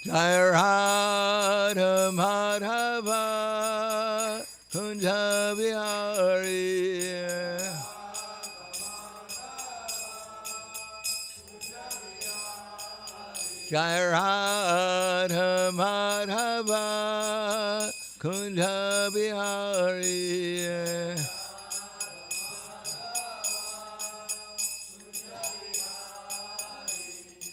Jai Radha Madhava Kunja Bihari. Jai Radha Madhava Kunja Bihari.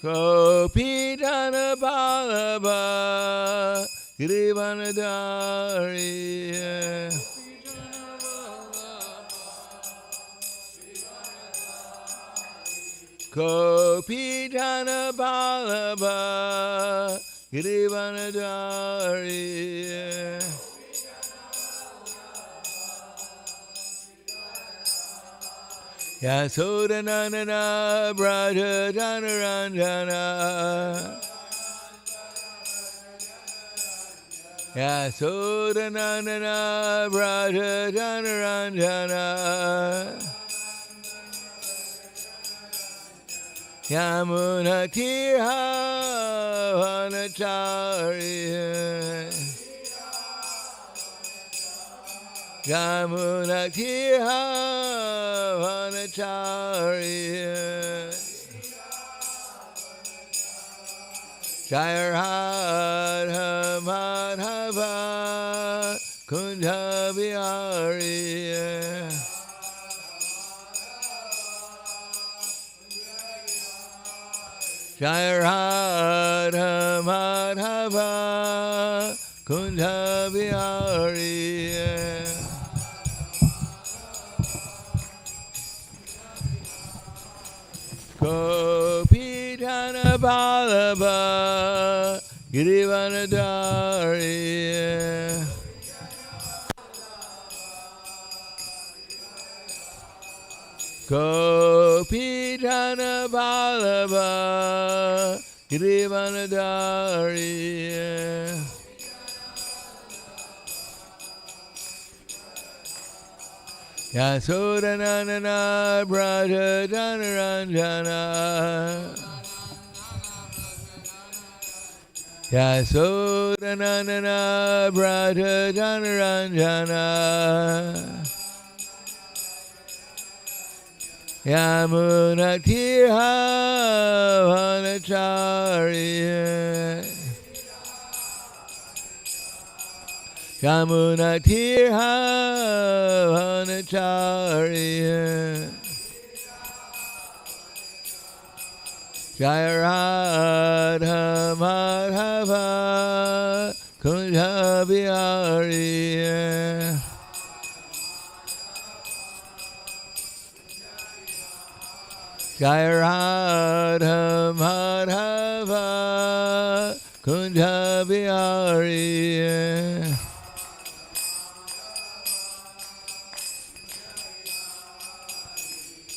Gopi Jana Ballabha Girivanadari. Gopi Jana Ballabha Girivanadari. Yasodanandana Braja Janaranjana. Yasodanandana Braja Janaranjana. Yamuna Tirha Vanachariya. Yamuna Tirha Vanachariya. Jai Radha Madhava Kunja Bihari. Jai Radha Madhava Kunja Bihari. Gopi Jana Ballabha Girivanadari. Gopi Jana Ballabha Girivanadari. Yasodanandana Braja Janaranjana. Yasodanandana Braja Janaranjana. Yamuna Tirha Vanachariya. Yamuna Tirha Vanachariya. Jai Radha Madhava Kunja Bihari. Jai Radha Madhava Kunja Bihari.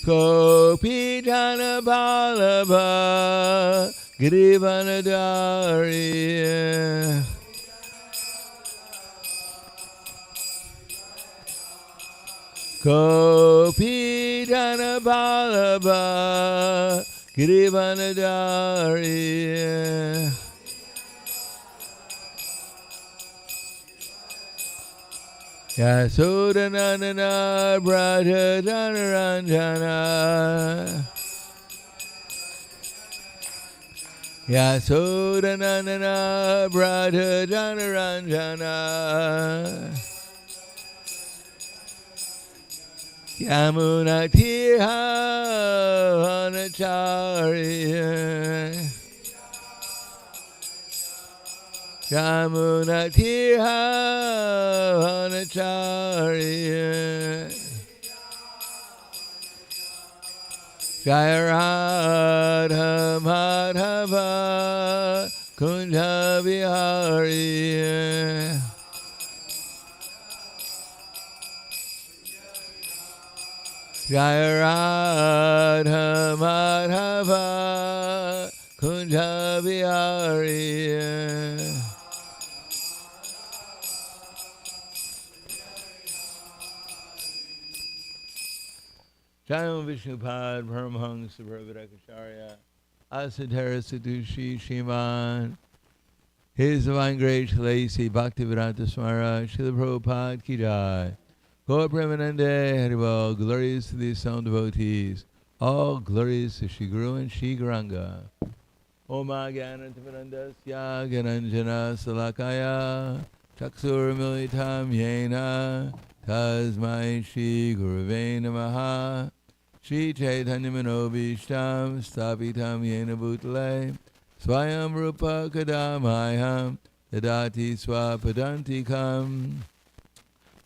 Gopi Jana Ballabha Girivanadari. Gopi Jana Ballabha Girivanadari. Yasodanandana Braja Janaranjana. Yasodanandana Braja Janaranjana. Yamuna Tirha Vanachariya. Yamuna Tirha Vanachariya. Jai Radha Madhava Kunja Bihari. Jai Radha Madhava Kunja Bihari. Jayam Vishnupad Paramahansa Prabhakacharya Asadhara Sadushi Shiman His Divine Grace Lacy Bhaktivedanta Smara Srila Prabhupada Ki Jai. Gaur Premanande Haribol. Glorious to the sound devotees. All glorious to Shri Guru and Shri Gauranga. Om Gyanantimirandasya Gyananjana Salakaya Chaksur Militam Yena Tasmai Shri Guruve Namaha Shri Chaitanya Manobishtam Stapitam Yena Bhutale Swayam Rupa Kadamayam Dadati Swapadantikam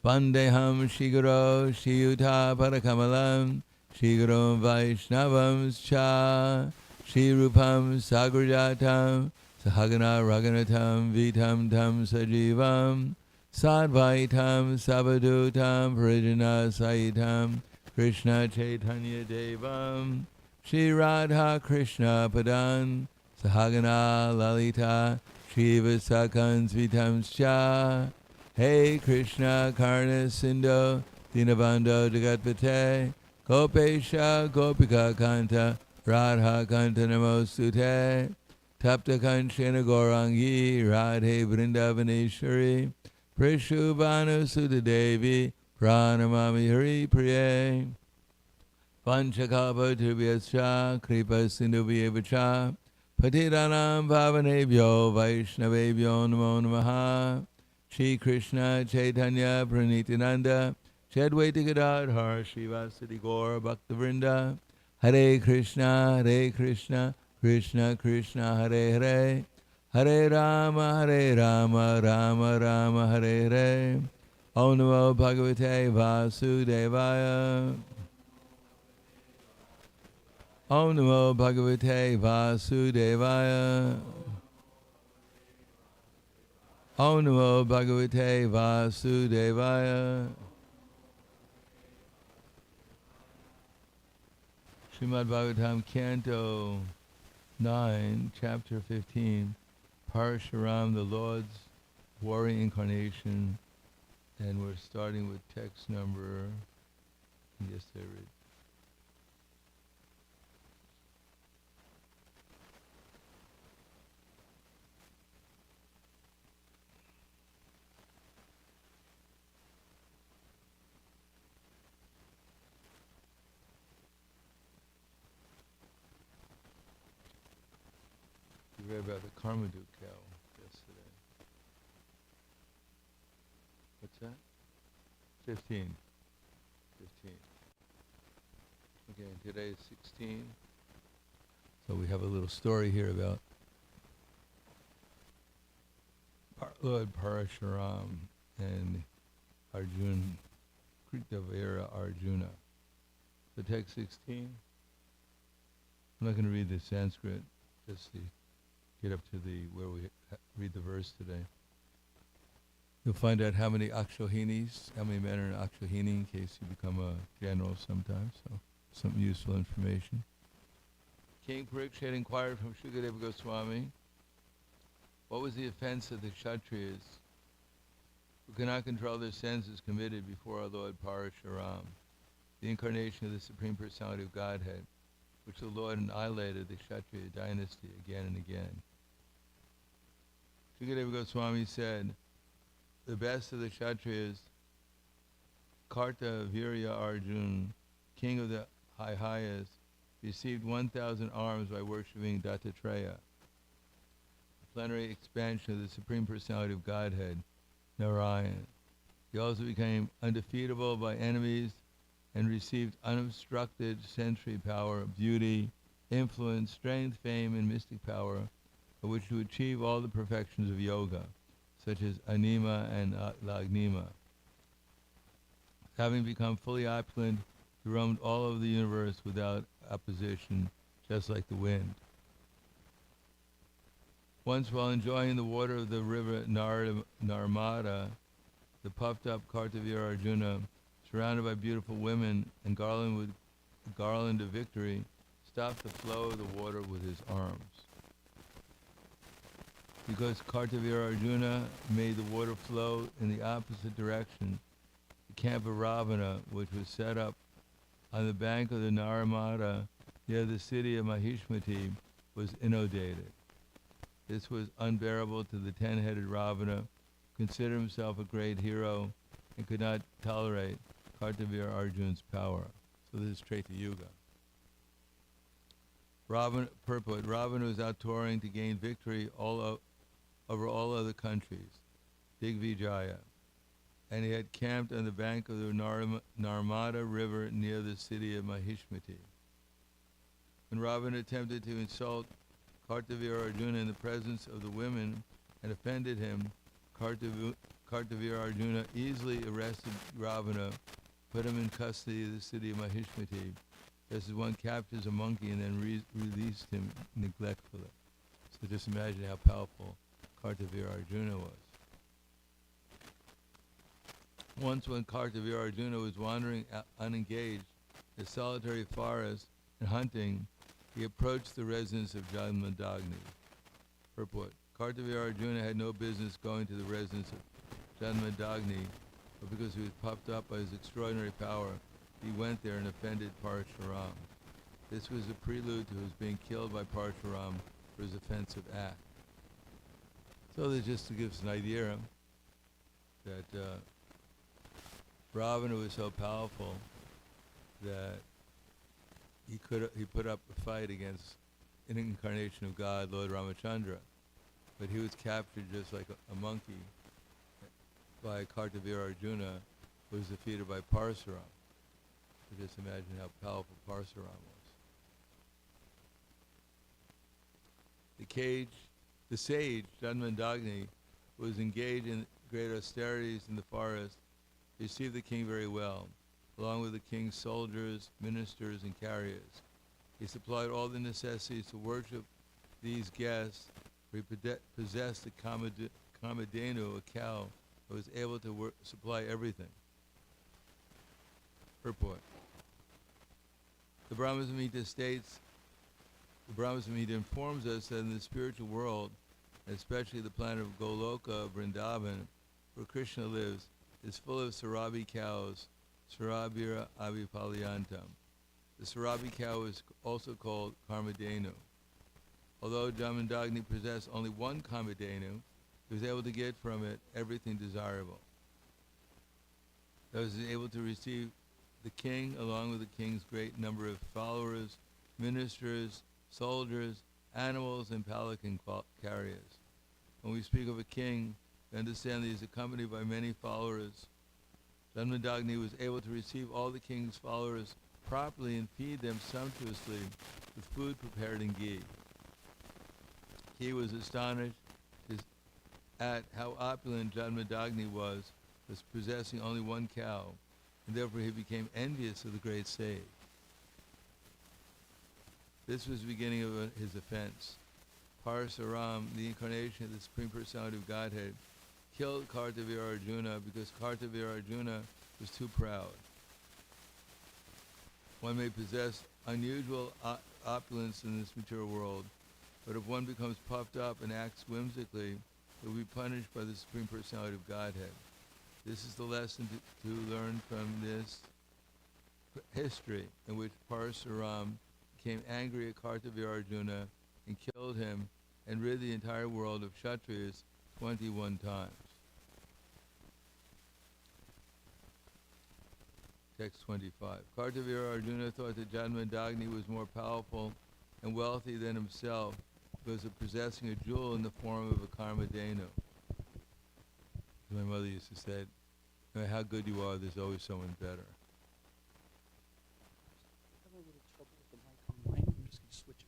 Vandeham Shri Guru Shri Yuta Parakamalam Shri Guru Vaishnavam Cha Shri Rupam Sagrajatam Sahagana Raganatam Vitam Tam Sajivam Sadvaitam Sabadutam Parijana Saitam Krishna Chaitanya Devam Shri Radha Krishna Padan Sahagana Lalita Shri Vasakans Vitam Scha Hey Krishna Karna Sindho Dinabando Jagatpate Gopesha Gopika Kanta Radha Kanta Namostute Tapta Kanchana Gaurangi Radhe Vrindavaneshwari Prishubhanu Sudha Devi Pranamami Hari Priye Panchakapa Tubhyascha Kripa Sindhubhyevacha Patiranam Bhavanebhyo Vaishnavebhyo Namo Namaha Shri Krishna Chaitanya Pranitinanda Chadvaita Gadadhar Srivasadi Gaur Bhaktavrinda Hare Krishna Krishna Krishna Hare Hare Hare Rama Rama Rama Hare Hare Om Namo Bhagavate Vasudevaya Om Namo Bhagavate Vasudevaya Om Namo Bhagavate Vasudevaya Srimad Bhagavatam Canto 9, Chapter 15, Parashuram, the Lord's Warring Incarnation, and we're starting with text number, yes, I read. We read about the Karmaduk cow yesterday. What's that? 15. Okay, and today is 16. So we have a little story here about Lord Parashuram and Arjuna, Kritavira Arjuna. So text 16. I'm not going to read the Sanskrit, just to get up to where we read the verse today. You'll find out how many Akshohinis, how many men are in Akshohini in case you become a general sometime, so some useful information. King Parikshit inquired from Shukadeva Goswami, what was the offense of the Kshatriyas who cannot control their senses committed before our Lord Parashuram, the incarnation of the Supreme Personality of Godhead, which the Lord annihilated the Kshatriya dynasty again and again. Shukadeva Goswami said, the best of the Kshatriyas, Karta Virya Arjun, king of the Hihayas, received 1,000 arms by worshipping Dattatreya, the plenary expansion of the Supreme Personality of Godhead, Narayan. He also became undefeatable by enemies and received unobstructed sensory power, beauty, influence, strength, fame, and mystic power, by which to achieve all the perfections of yoga, such as anima and lagnima. Having become fully opulent, he roamed all over the universe without opposition, just like the wind. Once, while enjoying the water of the river Narmada, the puffed-up Kartavira Arjuna, surrounded by beautiful women and garland of victory, stopped the flow of the water with his arms. Because Kartavira Arjuna made the water flow in the opposite direction, the camp of Ravana, which was set up on the bank of the Narmada near the city of Mahishmati, was inundated. This was unbearable to the 10-headed Ravana, who considered himself a great hero and could not tolerate Kartavira Arjun's power. So this is Treta Yuga. Purport: Ravana was out touring to gain victory over all other countries, Digvijaya, and he had camped on the bank of the Narmada River near the city of Mahishmati. When Ravana attempted to insult Kartavira Arjuna in the presence of the women and offended him, Kartavira Arjuna easily arrested Ravana, put him in custody of the city of Mahishmati, just as one captures a monkey and then released him neglectfully. So just imagine how powerful Kartavira Arjuna was. Once when Kartavira Arjuna was wandering unengaged in a solitary forest and hunting, he approached the residence of Janmadagni. Purport: Kartavira Arjuna had no business going to the residence of Janmadagni, but because he was puffed up by his extraordinary power, he went there and offended Parashuram. This was a prelude to his being killed by Parashuram for his offensive act. So that's just to give us an idea that Ravana was so powerful that he put up a fight against an incarnation of God, Lord Ramachandra, but he was captured just like a monkey by Kartavira Arjuna, who was defeated by Parasuram. So just imagine how powerful Parasuram was. The sage, Janmadagni, who was engaged in great austerities in the forest, received the king very well, along with the king's soldiers, ministers, and carriers. He supplied all the necessities to worship these guests, for he possessed a Kamadhenu, a cow, that was able to supply everything. Purport: The Brahma Samhita states, the Brahma Samhita informs us that in the spiritual world, especially the planet of Goloka, Vrindavan, where Krishna lives, is full of Sarabi cows, Sarabira Avipalyantam. The Sarabi cow is also called Karmadenu. Although Janmadagni possessed only one Kamadhenu, he was able to get from it everything desirable. He was able to receive the king along with the king's great number of followers, ministers, soldiers, animals, and palanquin carriers. When we speak of a king, we understand that he is accompanied by many followers. Janmadagni was able to receive all the king's followers properly and feed them sumptuously with food prepared in ghee. He was astonished at how opulent Janmadagni was possessing only one cow, and therefore he became envious of the great sage. This was the beginning of his offense. Parasuram, the incarnation of the Supreme Personality of Godhead, killed Kartavira Arjuna because Kartavira Arjuna was too proud. One may possess unusual opulence in this material world, but if one becomes puffed up and acts whimsically, it will be punished by the Supreme Personality of Godhead. This is the lesson to learn from this history in which Parasuram became angry at Kartavira Arjuna and killed him and rid the entire world of Kshatriyas 21 times. Text 25. Kartavira Arjuna thought that Janmadagni was more powerful and wealthy than himself because of possessing a jewel in the form of a Karmadhenu. My mother used to say, no matter how good you are, there's always someone better. I'm having a little trouble with the mic online. I'm just going to switch it.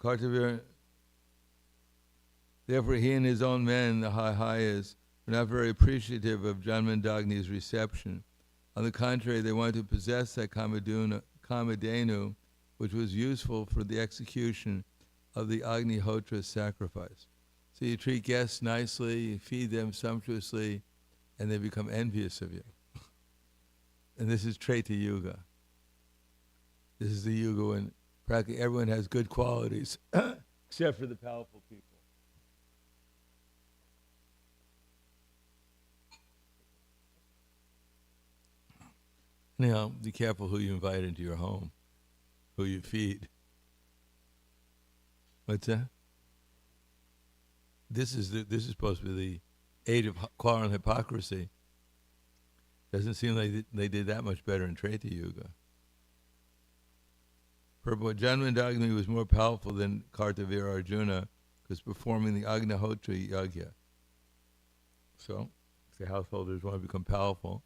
I apologize. Kartavira, therefore he and his own men, the Hayas, were not very appreciative of Janmadagni's reception. On the contrary, they wanted to possess that Kamadhenu, which was useful for the execution of the Agnihotra sacrifice. So you treat guests nicely, you feed them sumptuously, and they become envious of you. And this is Treta Yuga. This is the Yuga when practically everyone has good qualities, except for the powerful people. Anyhow, be careful who you invite into your home, who you feed. What's that? This is supposed to be the age of quarrel and hypocrisy. Doesn't seem like they did that much better in Treta Yuga. Purport: Janmandagni was more powerful than Kartavira Arjuna because performing the Agnihotra Yagya. So, if the householders want to become powerful,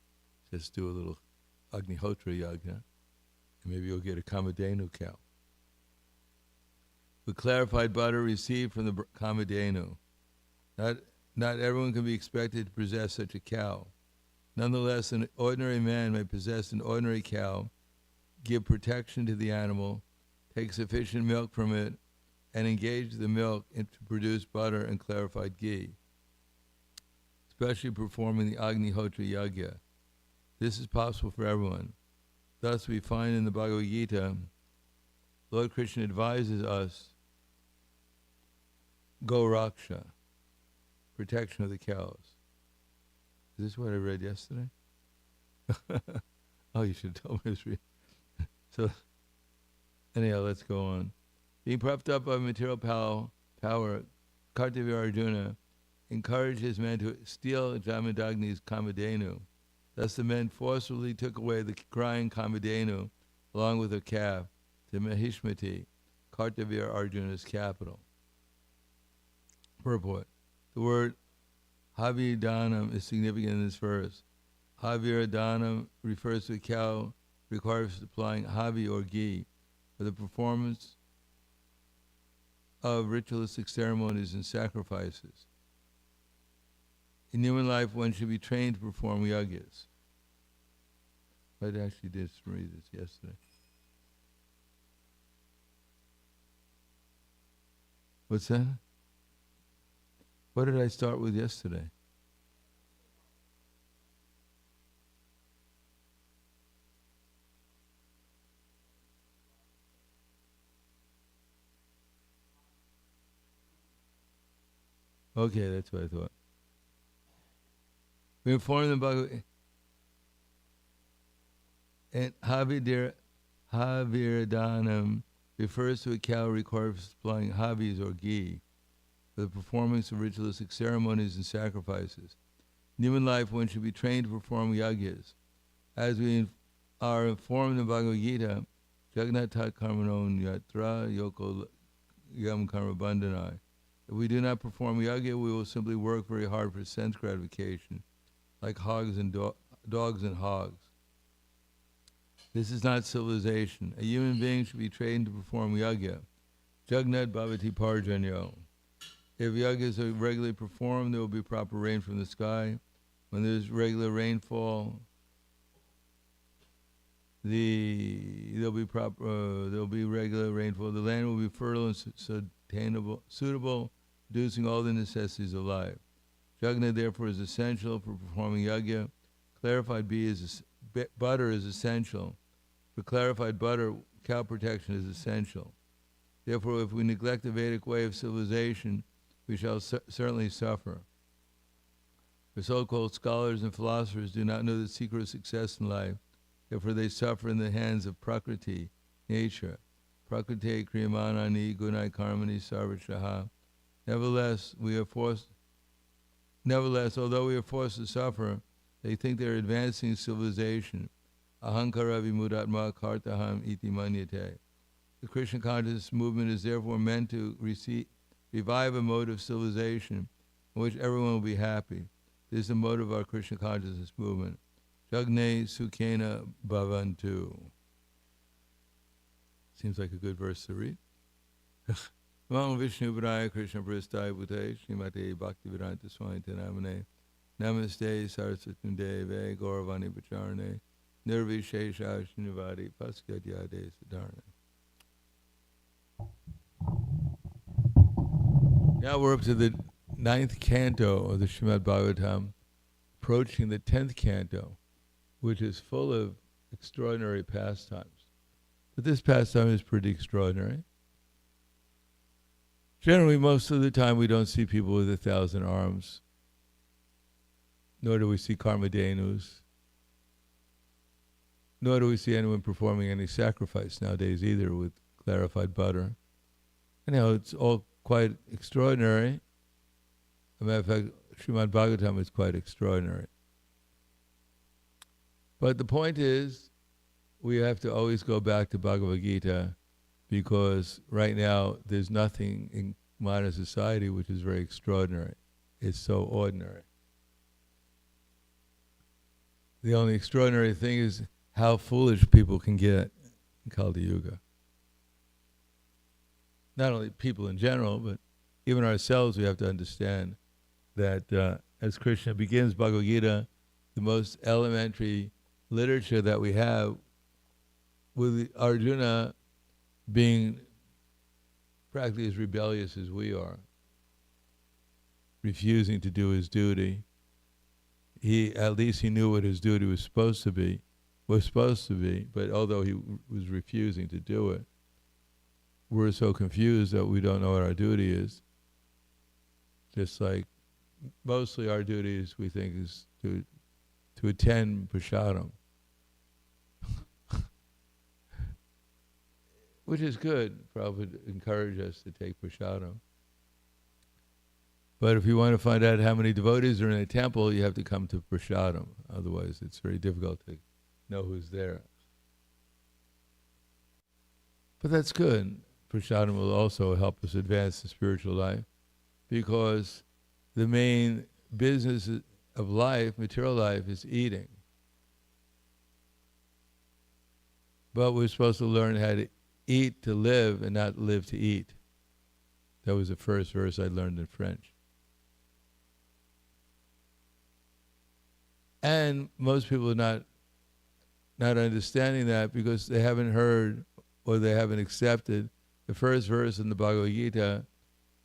just do a little Agnihotra Yagya, and maybe you'll get a Kamadhenu cow. With clarified butter received from the Kamadhenu. Not everyone can be expected to possess such a cow. Nonetheless, an ordinary man may possess an ordinary cow, give protection to the animal, take sufficient milk from it, and engage the milk to produce butter and clarified ghee, especially performing the Agnihotra Yagya. This is possible for everyone. Thus, we find in the Bhagavad Gita, Lord Krishna advises us, Go Raksha, protection of the cows. Is this what I read yesterday? Oh, you should have told me this. So, anyhow, let's go on. Being puffed up by material power, Kartavya Arjuna encouraged his men to steal Jamadagni's Kamadhenu. Thus the men forcibly took away the crying Kamadhenu along with her calf to Mahishmati, Kartavya Arjuna's capital. Purport: the word Havidanam is significant in this verse. Havidanam refers to a cow required for supplying havi or ghee for the performance of ritualistic ceremonies and sacrifices. In human life, one should be trained to perform yagyas. I actually did read this yesterday. What's that? What did I start with yesterday? Okay, that's what I thought. We informed them about and Havidanam refers to a cow required for supplying havis or ghee for the performance of ritualistic ceremonies and sacrifices. In human life, one should be trained to perform yagyas. As we are informed in Bhagavad Gita, Jagannath karmanon yatra yoko yam karma bandhanai. If we do not perform yagya, we will simply work very hard for sense gratification, like hogs and dogs and hogs. This is not civilization. A human being should be trained to perform yagya. Jagnat bhavati parjanyo. If yagyas are regularly performed, there will be proper rain from the sky. When there's regular rainfall, there'll be regular rainfall. The land will be fertile and suitable, producing all the necessities of life. Yagna, therefore, is essential for performing yagya. Clarified butter is essential. For clarified butter, cow protection is essential. Therefore, if we neglect the Vedic way of civilization, we shall certainly suffer. For so-called scholars and philosophers do not know the secret of success in life. Therefore, they suffer in the hands of Prakriti, nature. Prakriti kriyamanani gunai karmani sarvashaha. Nevertheless, although we are forced to suffer, they think they are advancing civilization. Ahankara vimudatma kartaham iti manyate. The Krishna consciousness movement is therefore meant to revive a mode of civilization in which everyone will be happy. This is the mode of our Krishna consciousness movement. Jagne sukhena bhavantu. Seems like a good verse to read. Namo Vishnu Padaya Krishna Prasthaya Bhute Srimate Bhaktivedanta Swami Namane Namaste Saraswati Deve Gauravani Pacharane Nirvishesha Srinivadi Paskadyade Siddharne. Now we're up to the 9th canto of the Srimad Bhagavatam, approaching the 10th canto, which is full of extraordinary pastimes. But this pastime is pretty extraordinary. Generally, most of the time, we don't see people with 1,000 arms, nor do we see Karmadhenus. nor do we see anyone performing any sacrifice nowadays either with clarified butter. Anyhow, it's all quite extraordinary. As a matter of fact, Srimad Bhagavatam is quite extraordinary. But the point is, we have to always go back to Bhagavad Gita, because right now there's nothing in modern society which is very extraordinary. It's so ordinary. The only extraordinary thing is how foolish people can get in Kali Yuga. Not only people in general, but even ourselves, we have to understand that as Krishna begins Bhagavad Gita, the most elementary literature that we have, with Arjuna being practically as rebellious as we are, refusing to do his duty. At least he knew what his duty was supposed to be, but although he was refusing to do it, we're so confused that we don't know what our duty is. Just like mostly our duties, we think, is to attend prasadam, which is good. Prabhupada encouraged us to take prasadam. But if you want to find out how many devotees are in a temple, you have to come to prasadam. Otherwise, it's very difficult to know who's there. But that's good. Prasadam will also help us advance the spiritual life, because the main business of life, material life, is eating. But we're supposed to learn how to eat to live and not live to eat. That was the first verse I learned in French. And most people are not understanding that because they haven't heard or they haven't accepted the first verse in the Bhagavad Gita,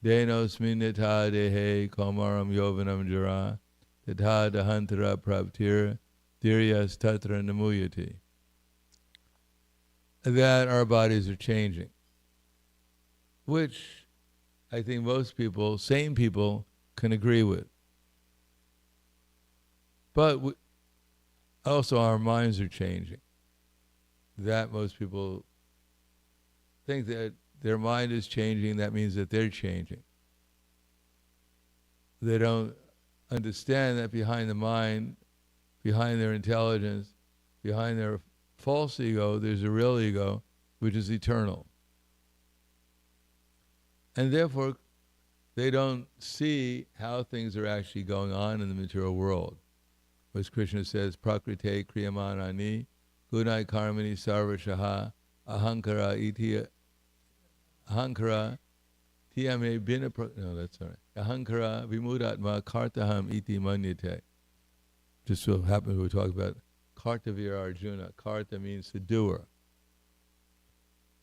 Denosmin neta dehe komaram yovanam jara tata dahantara praptir diryas tatra namuyati. That our bodies are changing, which I think most people, sane people, can agree with. But also our minds are changing. That most people think that their mind is changing, that means that they're changing. They don't understand that behind the mind, behind their intelligence, behind their false ego, there's a real ego, which is eternal. And therefore, they don't see how things are actually going on in the material world. As Krishna says, Prakrite kriyamanani, gunai karmani sarvashaha, ahankara iti, ahankara tiyame bina, no, that's all right. Ahankara vimudatma kartaham iti manyate. Just so happens we talk about Kartavya Arjuna. Karta means the doer.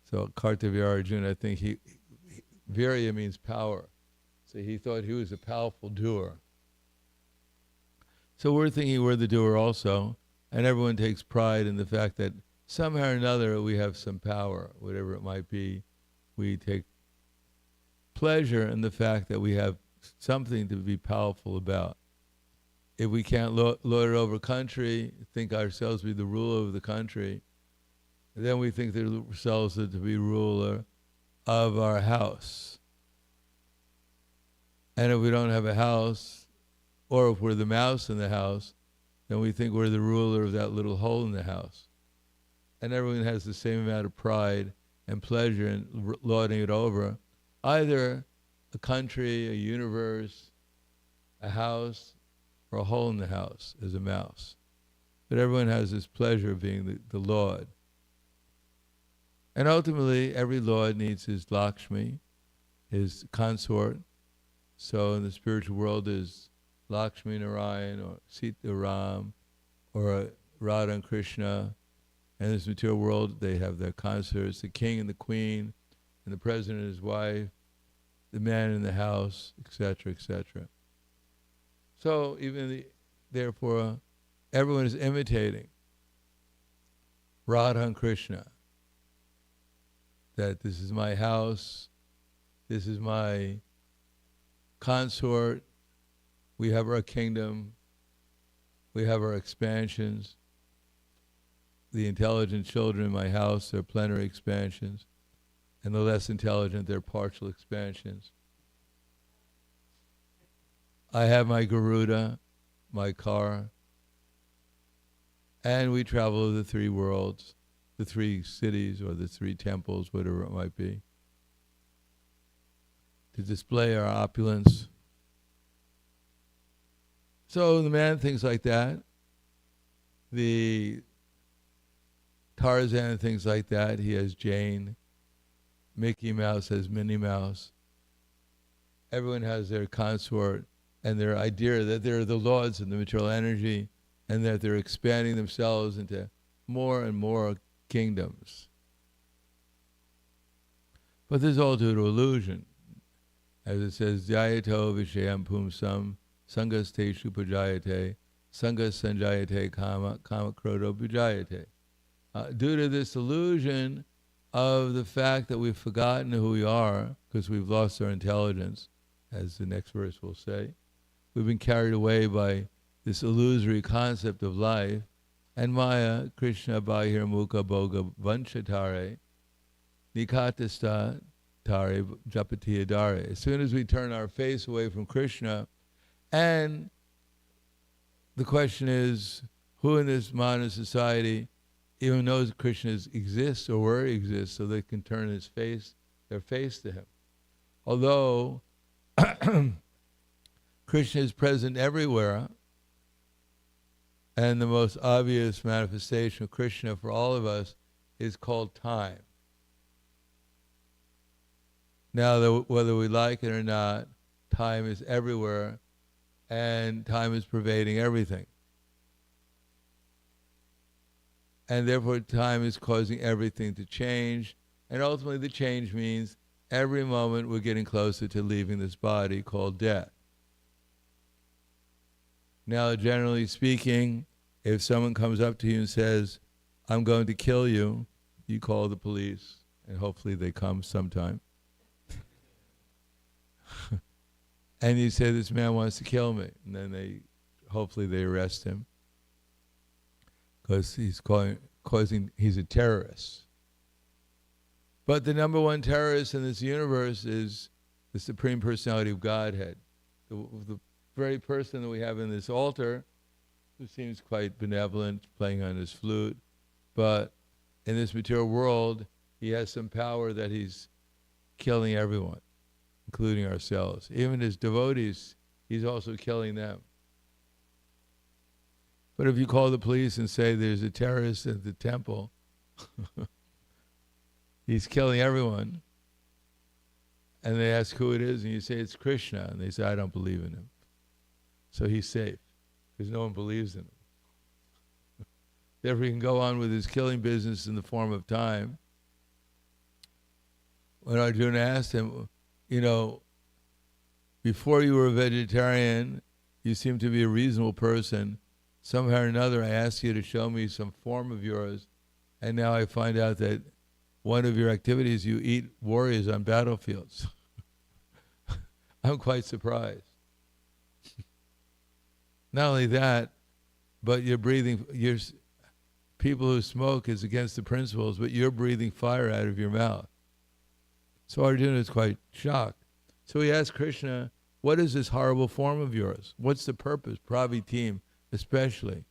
So Kartavya Arjuna, I think Virya means power. So he thought he was a powerful doer. So we're thinking we're the doer also, and everyone takes pride in the fact that somehow or another we have some power, whatever it might be. We take pleasure in the fact that we have something to be powerful about. If we can't lord it over country, think ourselves to be the ruler of the country, then we think ourselves to be ruler of our house. And if we don't have a house, or if we're the mouse in the house, then we think we're the ruler of that little hole in the house. And everyone has the same amount of pride and pleasure in lording it over, either a country, a universe, a house, or a hole in the house as a mouse. But everyone has this pleasure of being the lord. And ultimately, every lord needs his Lakshmi, his consort. So in the spiritual world is Lakshmi Narayan, or Sita Ram, or Radha and Krishna. And in this material world, they have their consorts, the king and the queen, and the president and his wife, the man in the house, etc., etc. So therefore, everyone is imitating Radha and Krishna. That this is my house, this is my consort, we have our kingdom, we have our expansions. the intelligent children in my house, they're plenary expansions, and the less intelligent, they're partial expansions. I have my Garuda, my car, and we travel to the three worlds, the three cities or the three temples, whatever it might be, to display our opulence. So the man thinks like that. The Tarzan thinks like that. He has Jane. Mickey Mouse has Minnie Mouse. Everyone has their consort and their idea that they're the lords of the material energy and that they're expanding themselves into more and more kingdoms. But this is all due to illusion. As it says, Dhyayato Vishayam Pumsam Sangaste Shupajayate Sangas Sanjayate Kama Krodo Bujayate. Due to this illusion of the fact that we've forgotten who we are, because we've lost our intelligence, as the next verse will say, we've been carried away by this illusory concept of life, and Maya, Krishna Bahir Mukha Bhoga Vanchatare, Nikatasta Tare Japatiyadare. As soon as we turn our face away from Krishna, and the question is, who in this modern society even knows Krishna exists or where he exists so they can turn their face to him? Although Krishna is present everywhere, and the most obvious manifestation of Krishna for all of us is called time. Now, whether we like it or not, time is everywhere, and time is pervading everything. And therefore, time is causing everything to change, and ultimately the change means every moment we're getting closer to leaving this body called death. Now, generally speaking, if someone comes up to you and says, I'm going to kill you, you call the police, and hopefully they come sometime. And you say, this man wants to kill me. And then hopefully they arrest him, because he's a terrorist. But the number one terrorist in this universe is the Supreme Personality of Godhead. The very person that we have in this altar, who seems quite benevolent, playing on his flute, but in this material world, he has some power that he's killing everyone, including ourselves. Even his devotees, he's also killing them. But if you call the police and say there's a terrorist at the temple, he's killing everyone, and they ask who it is, and you say it's Krishna, and they say, I don't believe in him. So he's safe, because no one believes in him. Therefore, he can go on with his killing business in the form of time. When Arjuna asked him, before you were a vegetarian, you seemed to be a reasonable person. Somehow or another, I asked you to show me some form of yours, and now I find out that one of your activities, you eat warriors on battlefields. I'm quite surprised. Not only that, but people who smoke is against the principles, but you're breathing fire out of your mouth. So Arjuna is quite shocked. So he asked Krishna, what is this horrible form of yours? What's the purpose? Pravitim, especially.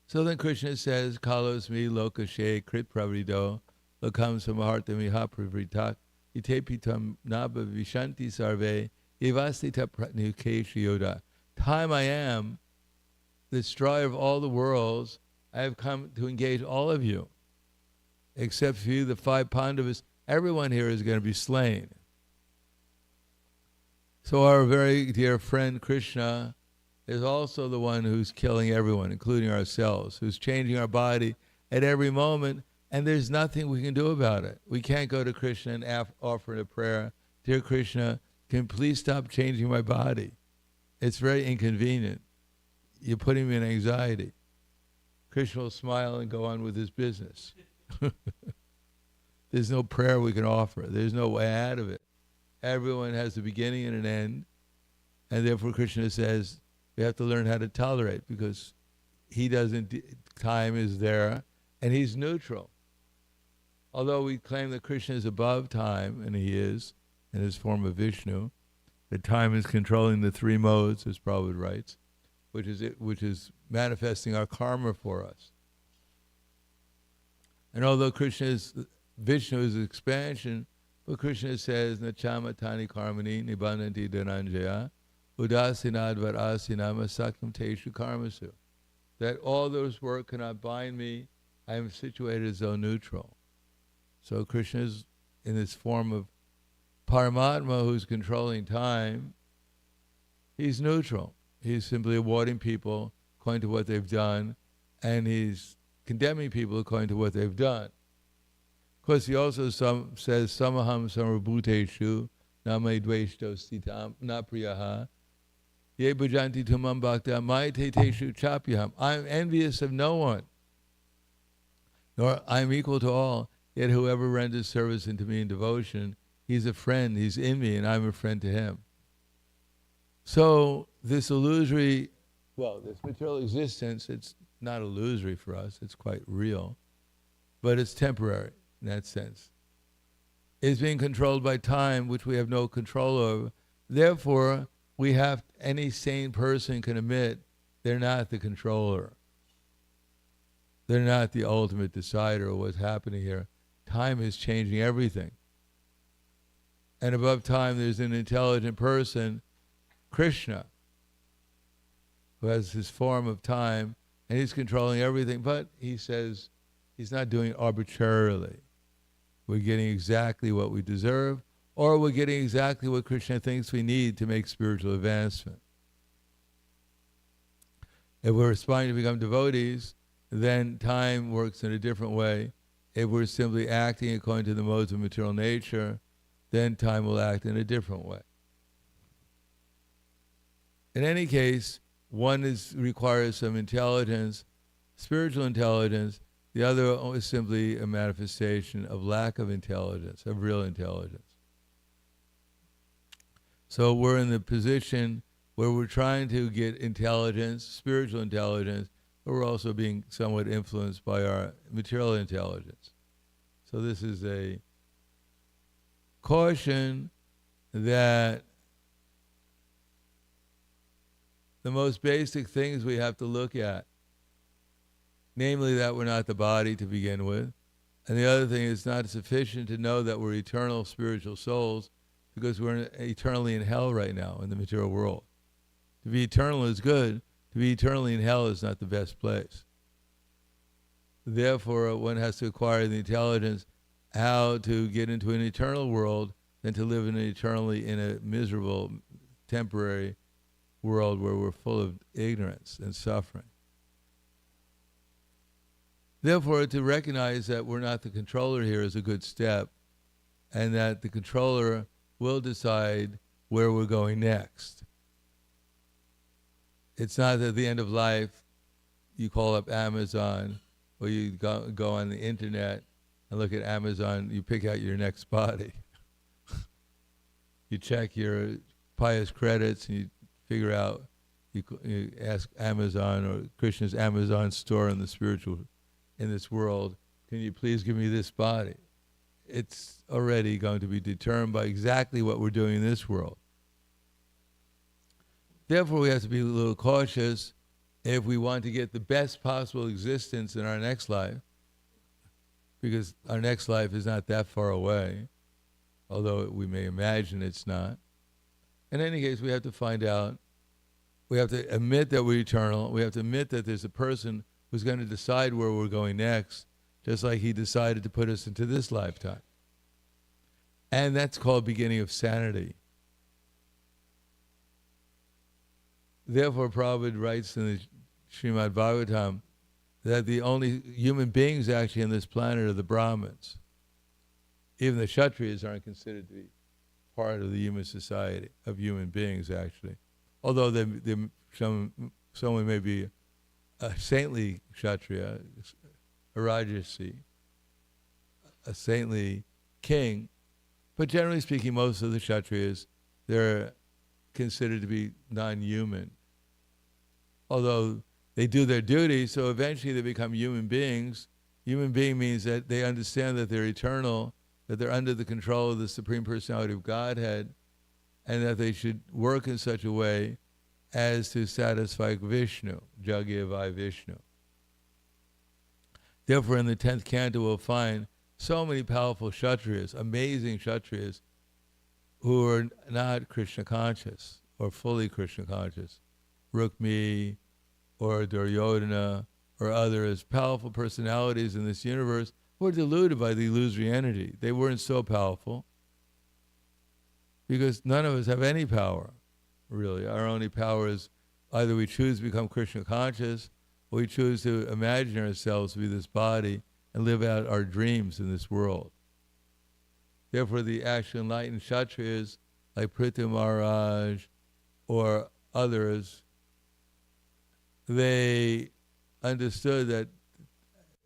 So then Krishna says, Kalos mi lokashe krit pravrido, lokam samahartami ha pravritak, ite pitam naba vishanti sarve, ivastita pratnukesh yoda. Time I am, the destroyer of all the worlds, I have come to engage all of you. Except for you, the 5 Pandavas, everyone here is going to be slain. So our very dear friend Krishna is also the one who's killing everyone, including ourselves, who's changing our body at every moment, and there's nothing we can do about it. We can't go to Krishna and offer a prayer, Dear Krishna, can you please stop changing my body? It's very inconvenient. You're putting me in anxiety. Krishna will smile and go on with his business. There's no prayer we can offer. There's no way out of it. Everyone has a beginning and an end, and therefore Krishna says we have to learn how to tolerate, because he doesn't, time is there, and he's neutral. Although we claim that Krishna is above time, and he is, in his form of Vishnu, that time is controlling the three modes, as Prabhupada writes, which is manifesting our karma for us. And although Vishnu is expansion, but Krishna says, Nachama tani karmani nibbannanti dhananjaya udasinadvar asinama sakyam teshu karmasu. That all those work cannot bind me, I am situated as though neutral. So Krishna is in this form of Paramatma who's controlling time. He's neutral. He's simply awarding people according to what they've done, and he's condemning people according to what they've done. Of course, he also says, Samaham samarbhuteshu namai dveshto sitam napriyaha ye bhajanti tumam bhakta maite teshu chapyaham. I'm envious of no one, nor I'm equal to all, yet whoever renders service unto me in devotion, he's a friend, he's in me, and I'm a friend to him. So this illusory, this material existence, it's not illusory for us, it's quite real, but it's temporary in that sense. It's being controlled by time, which we have no control over. Therefore, any sane person can admit they're not the controller. They're not the ultimate decider of what's happening here. Time is changing everything. And above time, there's an intelligent person, Krishna, who has his form of time, and he's controlling everything. But he says he's not doing it arbitrarily. We're getting exactly what we deserve, or we're getting exactly what Krishna thinks we need to make spiritual advancement. If we're aspiring to become devotees, then time works in a different way. If we're simply acting according to the modes of material nature, then time will act in a different way. In any case, one requires some intelligence, spiritual intelligence. The other is simply a manifestation of lack of intelligence, of real intelligence. So we're in the position where we're trying to get intelligence, spiritual intelligence, but we're also being somewhat influenced by our material intelligence. So this is a caution that the most basic things we have to look at, namely that we're not the body to begin with, and the other thing is not sufficient to know that we're eternal spiritual souls because we're eternally in hell right now in the material world. To be eternal is good. To be eternally in hell is not the best place. Therefore, one has to acquire the intelligence how to get into an eternal world than to live eternally in a miserable, temporary world where we're full of ignorance and suffering. Therefore, to recognize that we're not the controller here is a good step, and that the controller will decide where we're going next. It's not that at the end of life you call up Amazon or you go on the internet and look at Amazon, you pick out your next body. You check your pious credits and you figure out, you ask Amazon or Krishna's Amazon store in this world, can you please give me this body? It's already going to be determined by exactly what we're doing in this world. Therefore, we have to be a little cautious if we want to get the best possible existence in our next life, because our next life is not that far away, although we may imagine it's not. In any case, we have to find out, we have to admit that we're eternal, we have to admit that there's a person who's going to decide where we're going next, just like he decided to put us into this lifetime. And that's called beginning of sanity. Therefore, Prabhupada writes in the Srimad Bhagavatam that the only human beings actually on this planet are the Brahmins. Even the Kshatriyas aren't considered to be part of the human society, of human beings actually. Although someone may be a saintly Kshatriya, a Rajasi, a saintly king, but generally speaking, most of the Kshatriyas, they're considered to be non-human. Although they do their duty, so eventually they become human beings. Human being means that they understand that they're eternal, that they're under the control of the Supreme Personality of Godhead, and that they should work in such a way as to satisfy Vishnu, Jagyavai Vishnu. Therefore, in the 10th canto, we'll find so many powerful Kshatriyas, amazing Kshatriyas, who are not Krishna conscious or fully Krishna conscious. Rukmi or Duryodhana or others, powerful personalities in this universe, were deluded by the illusory energy. They weren't so powerful because none of us have any power, really. Our only power is either we choose to become Krishna conscious or we choose to imagine ourselves to be this body and live out our dreams in this world. Therefore, the actual enlightened Kshatriyas, like Prithu Maharaj or others, they understood that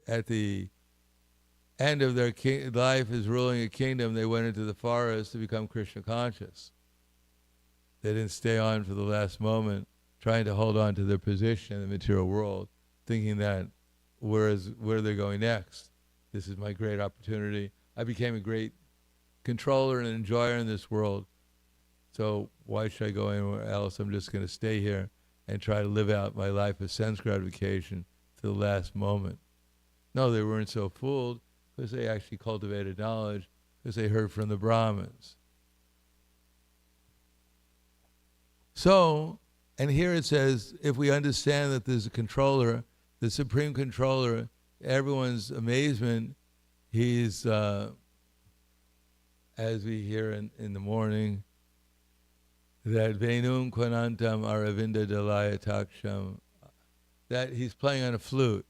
at the end of their life as ruling a kingdom, they went into the forest to become Krishna conscious. They didn't stay on for the last moment, trying to hold on to their position in the material world, thinking that where they're going next. This is my great opportunity. I became a great controller and enjoyer in this world, so why should I go anywhere else? I'm just going to stay here and try to live out my life of sense gratification to the last moment. No, they weren't so fooled because they actually cultivated knowledge, because they heard from the Brahmins. So, and here it says, if we understand that there's a controller, the supreme controller, everyone's amazement, he's, as we hear in the morning, that Venum Kwanantam Aravinda Dalaya Taksham, that he's playing on a flute.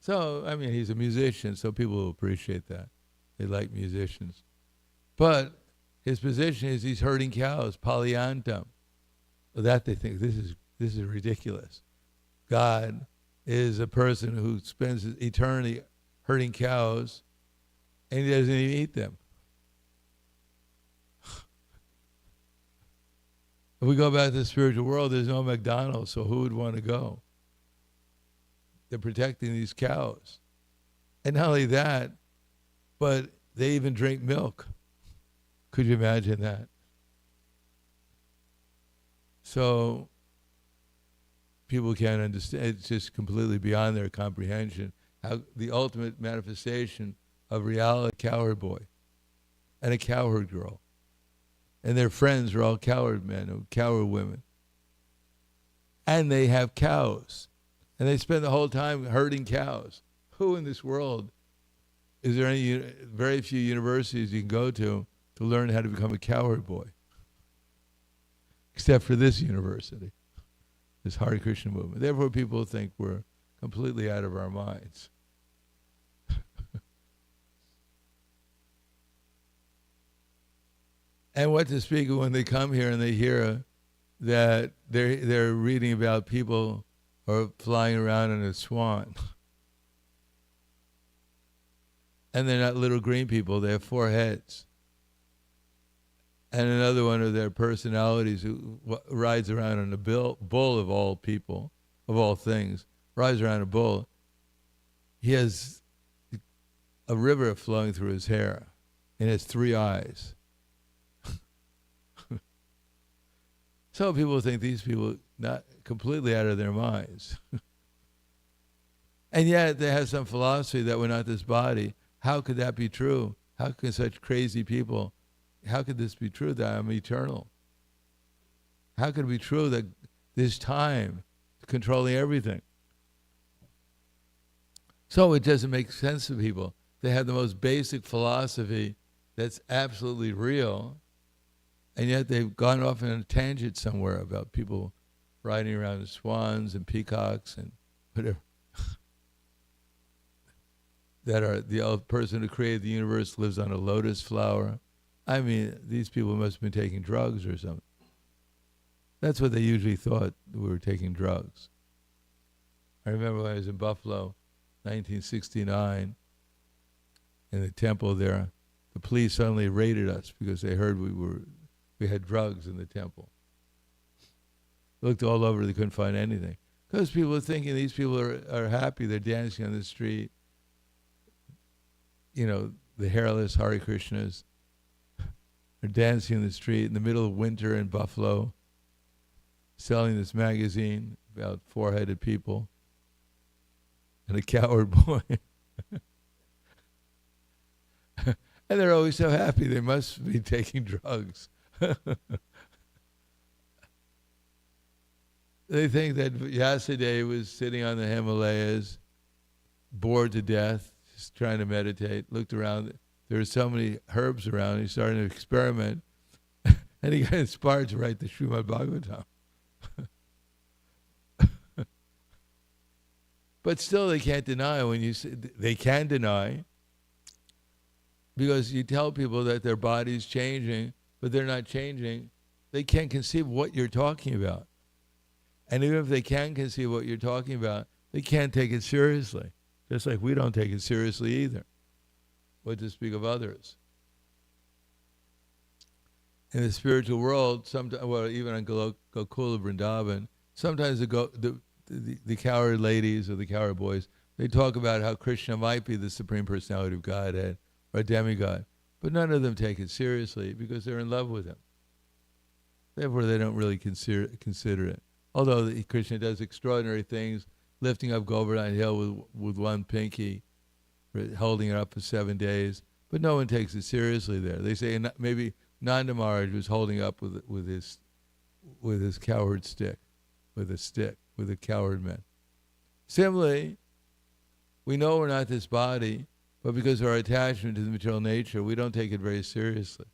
So, I mean, he's a musician, so people will appreciate that. They like musicians. But his position is he's herding cows, Palyantam. So that they think, this is ridiculous. God is a person who spends his eternity herding cows, and he doesn't even eat them. If we go back to the spiritual world, there's no McDonald's, so who would want to go? They're protecting these cows. And not only that, but they even drink milk. Could you imagine that? So people can't understand. It's just completely beyond their comprehension how the ultimate manifestation of reality, cowherd boy and a cowherd girl. And their friends are all cowherd men or cowherd women. And they have cows. And they spend the whole time herding cows. Who in this world, is there any, very few universities you can go to learn how to become a cowherd boy? Except for this university, this Hare Krishna movement. Therefore people think we're completely out of our minds. And what to speak of when they come here and they hear that they're reading about people or flying around in a swan. And they're not little green people, they have 4 heads. And another one of their personalities who rides around on a bull of all people, of all things, rides around a bull. He has a river flowing through his hair and has 3 eyes. So people think these people not completely out of their minds. And yet they have some philosophy that we're not this body. How could that be true? How can such crazy people, how could this be true that I'm eternal? How could it be true that this time is controlling everything? So it doesn't make sense to people. They have the most basic philosophy that's absolutely real, and yet they've gone off on a tangent somewhere about people riding around in swans and peacocks and whatever. That are the person who created the universe lives on a lotus flower. I mean, these people must have been taking drugs or something. That's what they usually thought, we were taking drugs. I remember when I was in Buffalo, 1969, in the temple there, the police suddenly raided us because they heard we had drugs in the temple. Looked all over, they couldn't find anything. Because people are thinking these people are happy, they're dancing on the street. You know, the hairless Hare Krishnas are dancing in the street in the middle of winter in Buffalo, selling this magazine about four-headed people and a coward boy. And they're always so happy. They must be taking drugs. They think that Vyasadeva was sitting on the Himalayas, bored to death, just trying to meditate, looked around. There were so many herbs around, he started to experiment, and he got inspired to write the Srimad Bhagavatam. But still they can't deny when you say, they can deny, because you tell people that their body's changing, but they're not changing. They can't conceive what you're talking about. And even if they can conceive what you're talking about, they can't take it seriously. Just like we don't take it seriously either. What to speak of others. In the spiritual world, sometimes, well, even on Gokula Vrindavan, sometimes the coward ladies or the coward boys, they talk about how Krishna might be the Supreme Personality of Godhead or a demigod. But none of them take it seriously because they're in love with him. Therefore, they don't really consider it. Although Krishna does extraordinary things, lifting up Govardhan Hill with one pinky, holding it up for 7 days, but no one takes it seriously there. They say maybe Nanda Maharaj was holding up with his coward stick, with a coward man. Similarly, we know we're not this body, but because of our attachment to the material nature, we don't take it very seriously.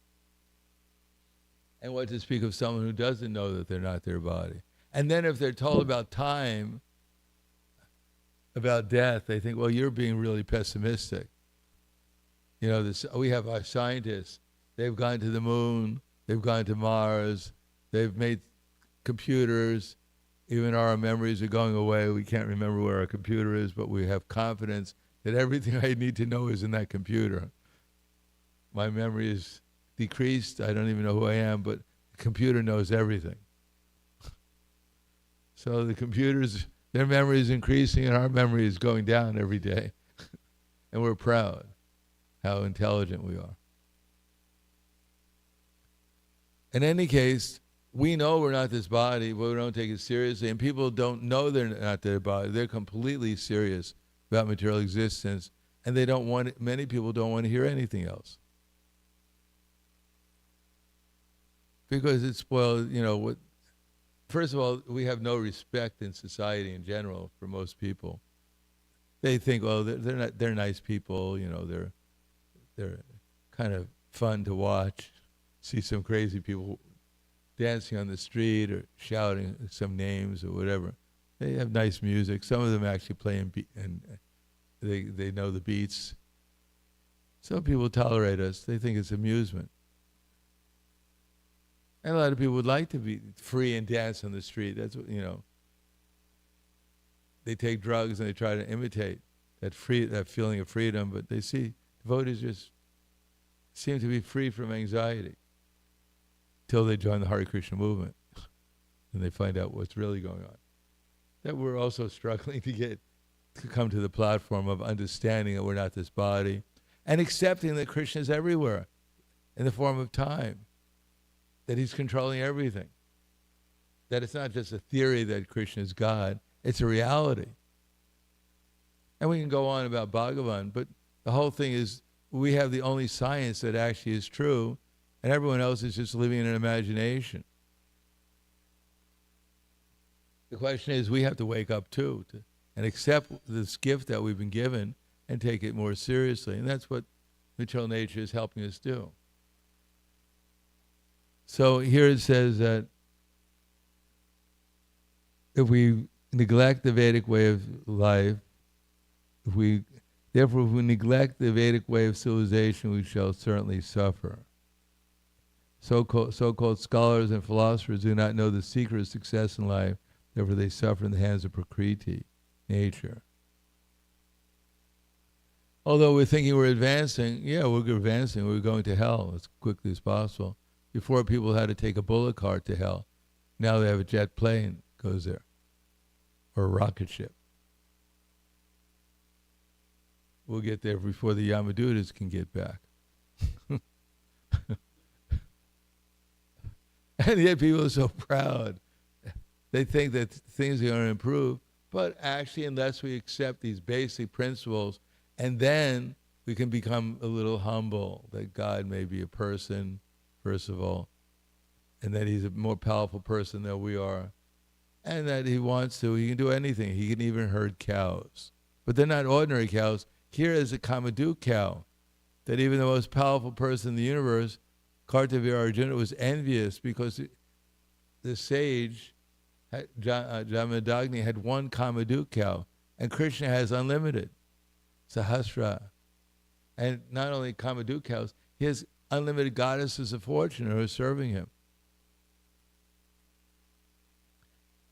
And what to speak of someone who doesn't know that they're not their body? And then if they're told about time, about death, they think, well, you're being really pessimistic. You know, we have our scientists. They've gone to the moon. They've gone to Mars. They've made computers. Even our memories are going away. We can't remember where our computer is, but we have confidence that everything I need to know is in that computer. My memory is decreased. I don't even know who I am, but the computer knows everything. So the computers, their memory is increasing and our memory is going down every day. And we're proud how intelligent we are. In any case, we know we're not this body, but we don't take it seriously. And people don't know they're not their body. They're completely serious about material existence. And they don't want, many people don't want to hear anything else. Because it's, well, you know, what. First of all, we have no respect in society in general for most people. They think, well, they're nice people, you know, they're kind of fun to watch. See some crazy people dancing on the street or shouting some names or whatever. They have nice music. Some of them actually play and they know the beats. Some people tolerate us. They think it's amusement. And a lot of people would like to be free and dance on the street. That's what, you know. They take drugs and they try to imitate that feeling of freedom, but they see devotees just seem to be free from anxiety till they join the Hare Krishna movement and they find out what's really going on. That we're also struggling to come to the platform of understanding that we're not this body and accepting that Krishna is everywhere in the form of time. That he's controlling everything. That it's not just a theory that Krishna is God, it's a reality. And we can go on about Bhagavan, but the whole thing is we have the only science that actually is true, and everyone else is just living in an imagination. The question is, we have to wake up too, and accept this gift that we've been given and take it more seriously. And that's what material nature is helping us do. So here it says that if we neglect the Vedic way of life, if we neglect the Vedic way of civilization, we shall certainly suffer. So-called scholars and philosophers do not know the secret of success in life, therefore they suffer in the hands of Prakriti, nature. Although we're thinking we're advancing, yeah, we're advancing, we're going to hell as quickly as possible. Before, people had to take a bullock cart to hell. Now they have a jet plane goes there. or a rocket ship. We'll get there before the Yamadutas can get back. And yet people are so proud. They think that things are going to improve. But actually, unless we accept these basic principles, and then we can become a little humble, that God may be a person, first of all, and that he's a more powerful person than we are, and that he can do anything. He can even herd cows. But they're not ordinary cows. Here is a Kamaduk cow, that even the most powerful person in the universe, Kartavya Arjuna, was envious because the sage, Jamadagni, had one Kamaduk cow, and Krishna has unlimited, Sahasra. And not only Kamaduk cows, he has unlimited goddesses of fortune who are serving him.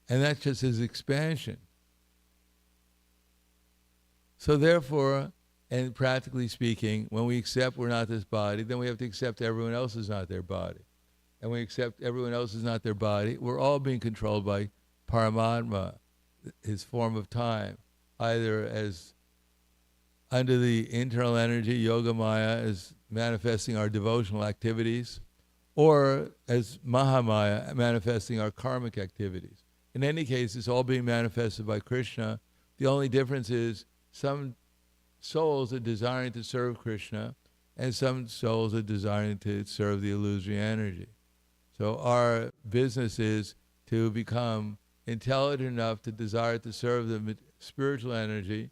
And that's just his expansion. So therefore, and practically speaking, when we accept we're not this body, then we have to accept everyone else is not their body. And we accept everyone else is not their body, we're all being controlled by Paramatma, his form of time, either as under the internal energy, Yoga Maya, is manifesting our devotional activities, or as Mahamaya, manifesting our karmic activities. In any case, it's all being manifested by Krishna. The only difference is some souls are desiring to serve Krishna, and some souls are desiring to serve the illusory energy. So our business is to become intelligent enough to desire to serve the spiritual energy,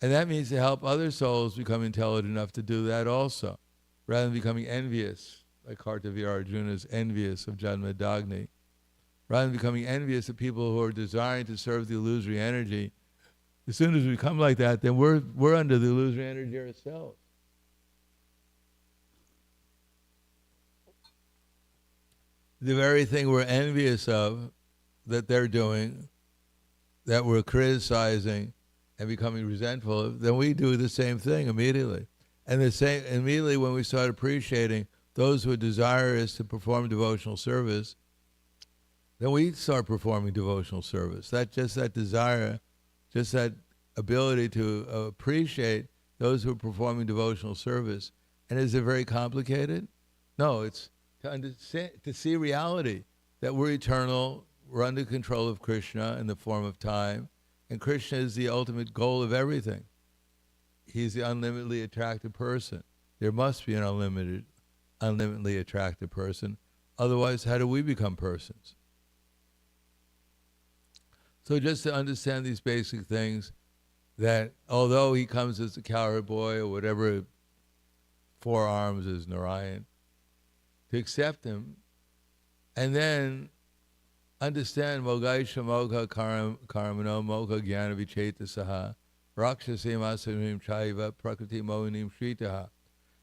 and that means to help other souls become intelligent enough to do that also, rather than becoming envious, like Kartavya Arjuna is envious of Janmadagni. Rather than becoming envious of people who are desiring to serve the illusory energy, as soon as we become like that, then we're under the illusory energy ourselves. The very thing we're envious of that they're doing, that we're criticizing and becoming resentful of, then we do the same thing immediately. And the same immediately when we start appreciating those who are desirous to perform devotional service, then we start performing devotional service. That desire, just that ability to appreciate those who are performing devotional service. And is it very complicated? No, it's to understand, to see reality, that we're eternal, we're under control of Krishna in the form of time, and Krishna is the ultimate goal of everything. He's the unlimitedly attractive person. There must be an unlimitedly attractive person. Otherwise, how do we become persons? So just to understand these basic things, that although he comes as a cowherd boy or whatever, 4 arms is Narayan, to accept him, and then understand Mogaisha Moga Karamano Moga Jnana Vicheta Saha Rakshasim Asanim Chaiva Prakriti Mohanim Shritaha.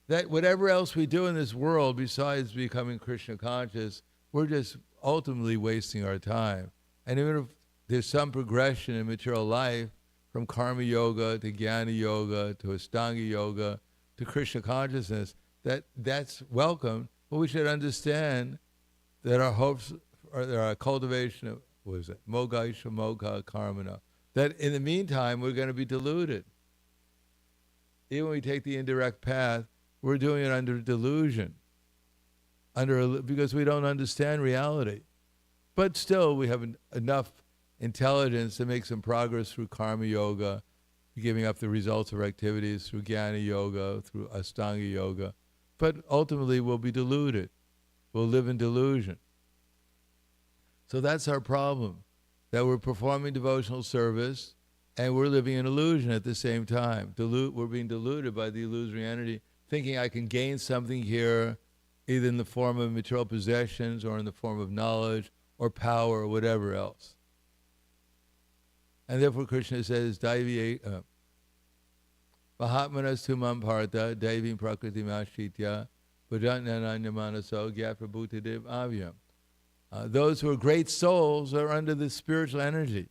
That whatever else we do in this world besides becoming Krishna conscious, we're just ultimately wasting our time. And even if there's some progression in material life, from karma yoga to jnana yoga to astanga yoga to Krishna consciousness, that's welcome, but we should understand that our hopes or our cultivation of, Mogaisha Moga Karmana, that in the meantime we're going to be deluded. Even when we take the indirect path, we're doing it under delusion, because we don't understand reality. But still, we have enough intelligence to make some progress through karma yoga, giving up the results of our activities, through jnana yoga, through astanga yoga. But ultimately, we'll be deluded. We'll live in delusion. So that's our problem, that we're performing devotional service and we're living in illusion at the same time. We're being deluded by the illusory energy, thinking I can gain something here, either in the form of material possessions or in the form of knowledge or power or whatever else. And therefore Krishna says, Daivi Mahatmanas tumam partha, Daivim prakriti mashitya, Vajnananya manaso, Gyaprabhutadev avyam. Those who are great souls are under the spiritual energy.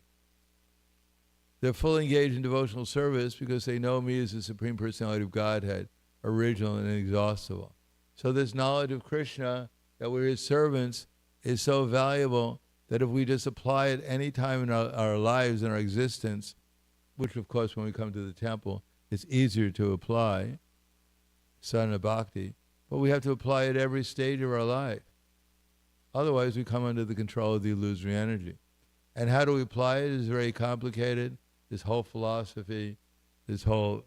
They're fully engaged in devotional service because they know me as the Supreme Personality of Godhead, original and inexhaustible. So this knowledge of Krishna, that we're his servants, is so valuable that if we just apply it any time in our lives and our existence, which of course when we come to the temple, it's easier to apply, sadhana bhakti, but we have to apply it every stage of our life. Otherwise we come under the control of the illusory energy. And how do we apply it is very complicated. This whole philosophy, Satadam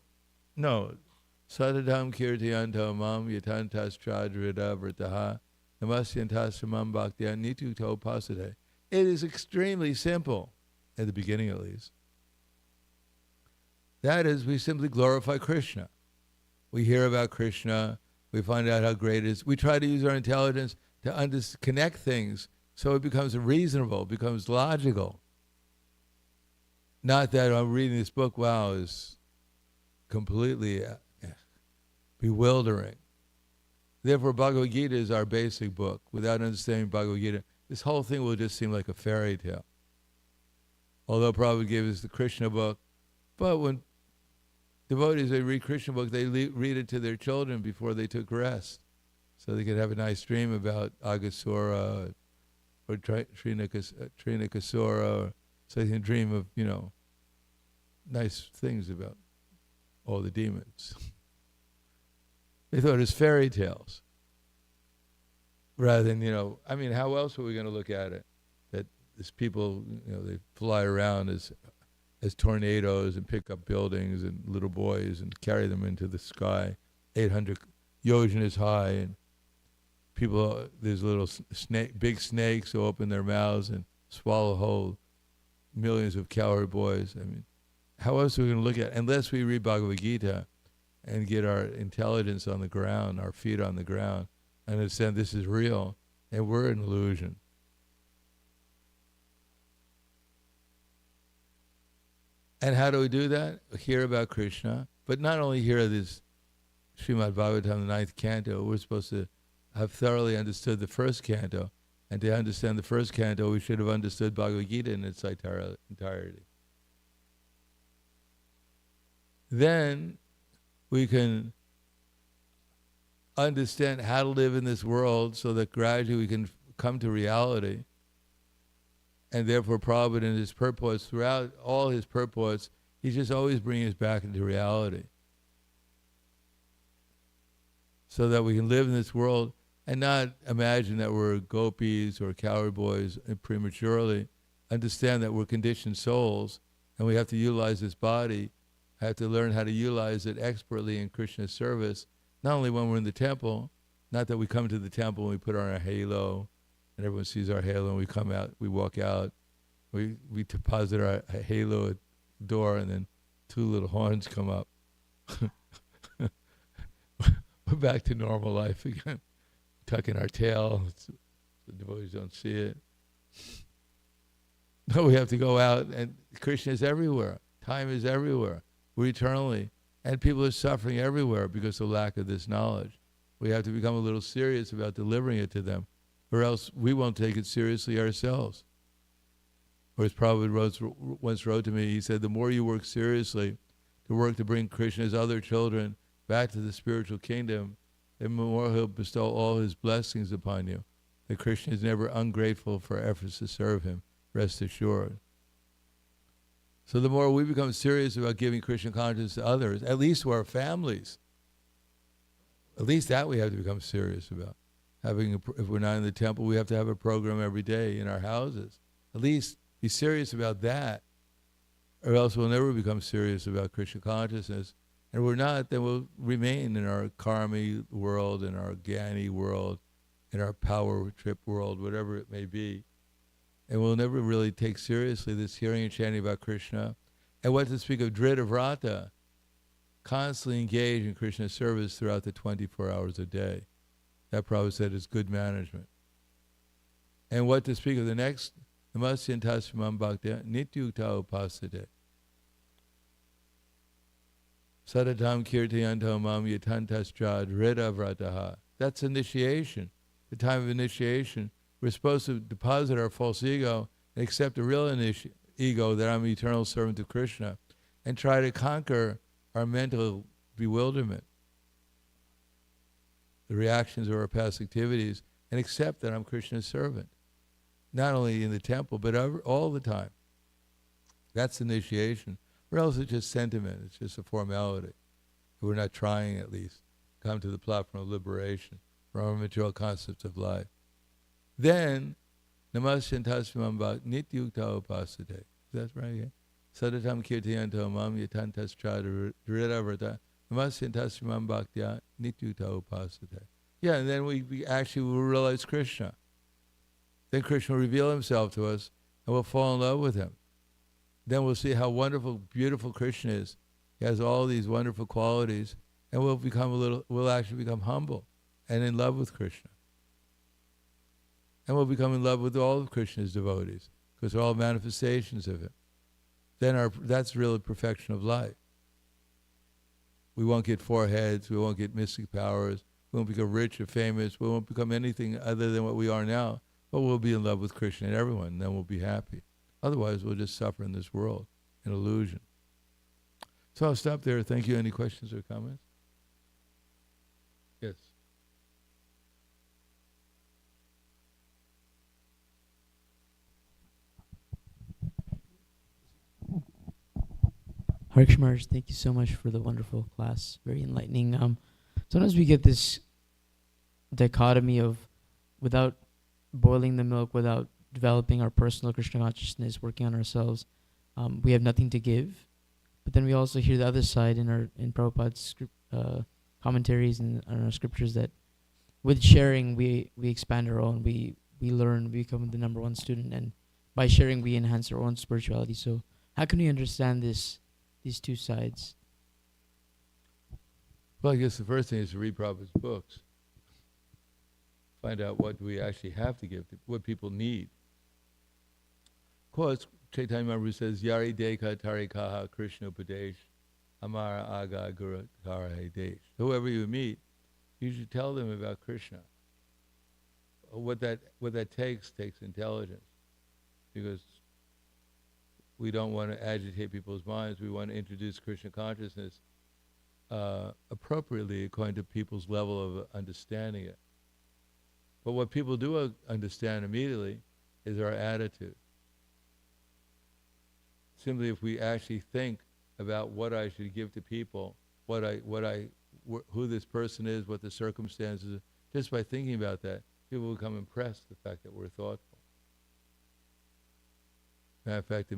kirtiyanto mam yatantas chadrida vritaha namasyantas samam bhaktya nityukto pasade. It is extremely simple, at the beginning at least. That is, we simply glorify Krishna. We hear about Krishna, we find out how great it is. We try to use our intelligence to connect things so it becomes reasonable, becomes logical. Not that I'm reading this book, wow, is completely bewildering. Therefore, Bhagavad Gita is our basic book. Without understanding Bhagavad Gita, this whole thing will just seem like a fairy tale. Although Prabhupada gave us the Krishna book, but when devotees, they read Krishna book, they read it to their children before they took rest, so they could have a nice dream about Agasura or Trinakasura, or so they can dream of, nice things about all the demons. They thought it was fairy tales. Rather than, how else were we going to look at it? That these people, they fly around as tornadoes and pick up buildings and little boys and carry them into the sky, 800 yojanas high, and people, there's little big snakes who open their mouths and swallow whole millions of cowherd boys. How else are we going to look at it? Unless we read Bhagavad Gita and get our intelligence on the ground, our feet on the ground, and understand this is real, and we're an illusion. And how do we do that? Hear about Krishna, but not only hear this Srimad Bhagavatam, the 9th canto, we're supposed to have thoroughly understood the first canto, and to understand the first canto, we should have understood Bhagavad Gita in its entirety. Then we can understand how to live in this world so that gradually we can come to reality. And therefore Prabhupada in his purports, throughout all his purports, he's just always bringing us back into reality. So that we can live in this world and not imagine that we're gopis or cowherd boys prematurely. Understand that we're conditioned souls and we have to utilize this body, have to learn how to utilize it expertly in Krishna's service, not only when we're in the temple, not that we come to the temple and we put on our halo and everyone sees our halo and we come out, we walk out, we deposit our halo at the door and then 2 little horns come up. We're back to normal life again. Tucking our tail, so the devotees don't see it. No, we have to go out, and Krishna is everywhere. Time is everywhere. We're eternally. And people are suffering everywhere because of lack of this knowledge. We have to become a little serious about delivering it to them, or else we won't take it seriously ourselves. Or as Prabhupada once wrote to me, he said, the more you work seriously to work to bring Krishna's other children back to the spiritual kingdom, the more he'll bestow all his blessings upon you. That Krishna is never ungrateful for efforts to serve him, rest assured. So the more we become serious about giving Krishna consciousness to others, at least to our families, at least that we have to become serious about. If we're not in the temple, we have to have a program every day in our houses. At least be serious about that, or else we'll never become serious about Krishna consciousness. And if we're not, then we'll remain in our karmi world, in our jnani world, in our power trip world, whatever it may be. And we'll never really take seriously this hearing and chanting about Krishna. And what to speak of Drita Vrata, constantly engage in Krishna's service throughout the 24 hours a day. That Prabhupada said is good management. And what to speak of the next, Namasyan Tasmam Bhaktya Nityukta Upasade. Sadatam Kirtayanto Mam Yatantascha Drita Vrataha. That's initiation, the time of initiation. We're supposed to deposit our false ego and accept the real ego that I'm an eternal servant of Krishna and try to conquer our mental bewilderment, the reactions of our past activities, and accept that I'm Krishna's servant. not only in the temple, but all the time. That's initiation. Or else it's just sentiment. It's just a formality. We're not trying, at least, to come to the platform of liberation from our material concepts of life. Then, namasyantasmam bhak nityukta upasate. Is that right? Yeah? Sadatam kirtiyanto mam yatantas vrita namasyantasmam bhaktya nityukta upasate. Yeah, and then we actually will realize Krishna. Then Krishna will reveal himself to us, and we'll fall in love with him. Then we'll see how wonderful, beautiful Krishna is. He has all these wonderful qualities, and we'll actually become humble and in love with Krishna. And we'll become in love with all of Krishna's devotees, because they're all manifestations of him. Then that's really perfection of life. We won't get 4 heads, we won't get mystic powers, we won't become rich or famous, we won't become anything other than what we are now, but we'll be in love with Krishna and everyone, and then we'll be happy. Otherwise, we'll just suffer in this world, an illusion. So I'll stop there. Thank you. Any questions or comments? Yes. Hare Krishna Maharaj, thank you so much for the wonderful class. Very enlightening. Sometimes we get this dichotomy of without boiling the milk, without developing our personal Krishna consciousness, working on ourselves, we have nothing to give. But then we also hear the other side in Prabhupada's commentaries and our scriptures that with sharing we expand our own, we learn, we become the number one student, and by sharing we enhance our own spirituality. So how can we understand these two sides? Well, I guess the first thing is to read Prabhupada's books. Find out what we actually have to give, what people need. Of course, Chaitanya Mahaprabhu says, Yari Deka Tarikaha Krishna Upadesh Amara Aga Guru Karahe Desh. Whoever you meet, you should tell them about Krishna. What that takes intelligence, because we don't want to agitate people's minds. We want to introduce Krishna consciousness appropriately according to people's level of understanding it. But what people do understand immediately is our attitude. Simply if we actually think about what I should give to people, who this person is, what the circumstances are, just by thinking about that, people will become impressed with the fact that we're thoughtful. Matter of fact,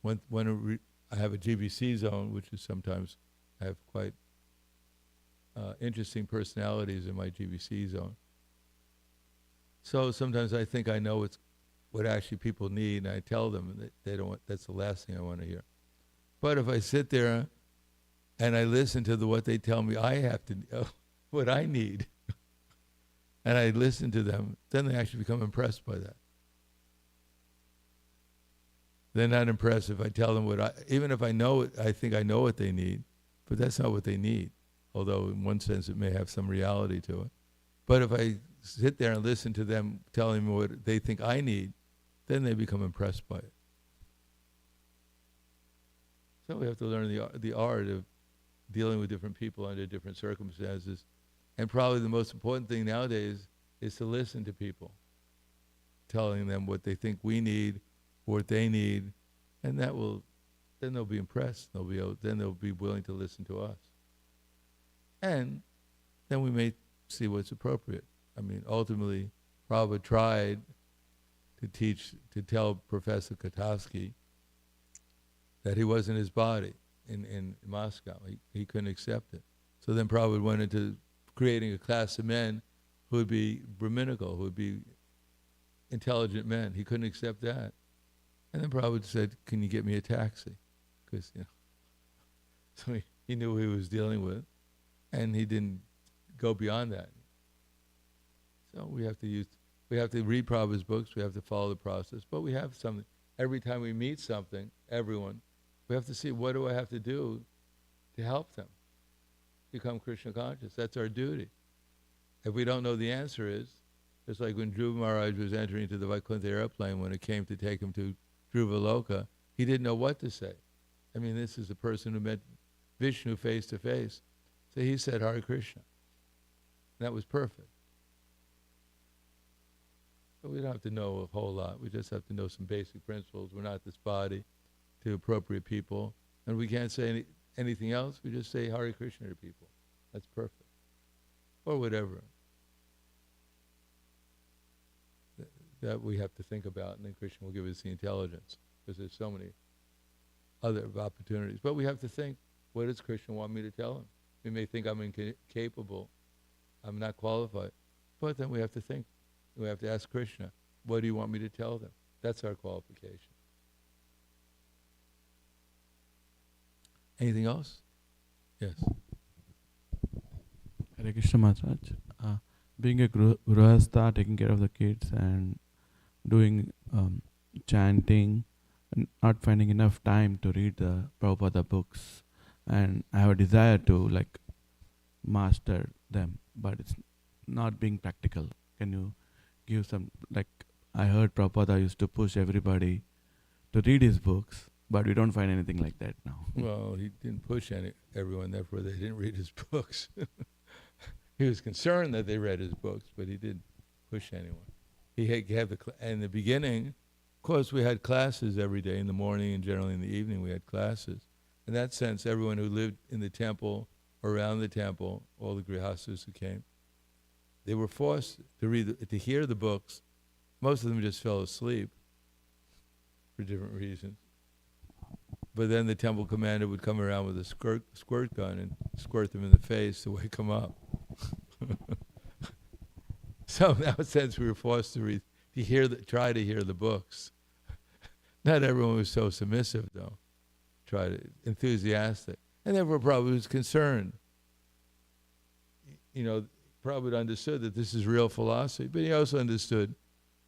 when I have a GBC zone, which is sometimes I have quite interesting personalities in my GBC zone. So sometimes I think I know what actually people need, and I tell them that they don't. That's the last thing I want to hear. But if I sit there and I listen to what they tell me I have to know, what I need, and I listen to them, then they actually become impressed by that. They're not impressed if I tell them even if I know it, I think I know what they need, but that's not what they need. Although in one sense it may have some reality to it. But if I sit there and listen to them telling me what they think I need, then they become impressed by it. So we have to learn the art of dealing with different people under different circumstances. And probably the most important thing nowadays is to listen to people, telling them what they think we need, what they need, and then they'll be impressed. Then they'll be willing to listen to us. And then we may see what's appropriate. I mean, ultimately, Prabhupada tried to tell Professor Katowski that he wasn't his body in Moscow. He couldn't accept it. So then Prabhupada went into creating a class of men who would be Brahminical, who would be intelligent men. He couldn't accept that. And then Prabhupada said, can you get me a taxi? Because, so he knew who he was dealing with, and he didn't go beyond that. So we have to read Prabhupada's books, we have to follow the process, but we have something. Every time we meet everyone, we have to see, what do I have to do to help them become Krishna conscious? That's our duty. If we don't know the answer is, it's like when Dhruva Maharaj was entering into the Vaikuntha airplane, when it came to take him to Dhruva Loka, he didn't know what to say. I mean, this is a person who met Vishnu face to face. So he said, Hare Krishna. And that was perfect. So we don't have to know a whole lot. We just have to know some basic principles. We're not this body to appropriate people. And we can't say anything else. We just say Hare Krishna to people. That's perfect. Or whatever. That we have to think about, and then Krishna will give us the intelligence, because there's so many other opportunities. But we have to think, what does Krishna want me to tell him? We may think I'm incapable, I'm not qualified, but then we have to think. We have to ask Krishna, what do you want me to tell them? That's our qualification. Anything else? Yes. Hare Krishna Maharaj. Being a grihastha, taking care of the kids and doing chanting, and not finding enough time to read the Prabhupada books, and I have a desire to master them, but it's not being practical. Can you give some, I heard Prabhupada used to push everybody to read his books, but we don't find anything like that now. Well, he didn't push everyone, therefore they didn't read his books. He was concerned that they read his books, but he didn't push anyone. He had in the beginning, of course, we had classes every day in the morning and generally in the evening we had classes. In that sense, everyone who lived in the temple, around the temple, all the grihasthas who came, they were forced to hear the books. Most of them just fell asleep for different reasons. But then the temple commander would come around with a squirt gun and squirt them in the face to wake them up. So in that sense, we were forced to try to hear the books. Not everyone was so submissive, though. Enthusiastic. And therefore probably was concerned. Probably understood that this is real philosophy, but he also understood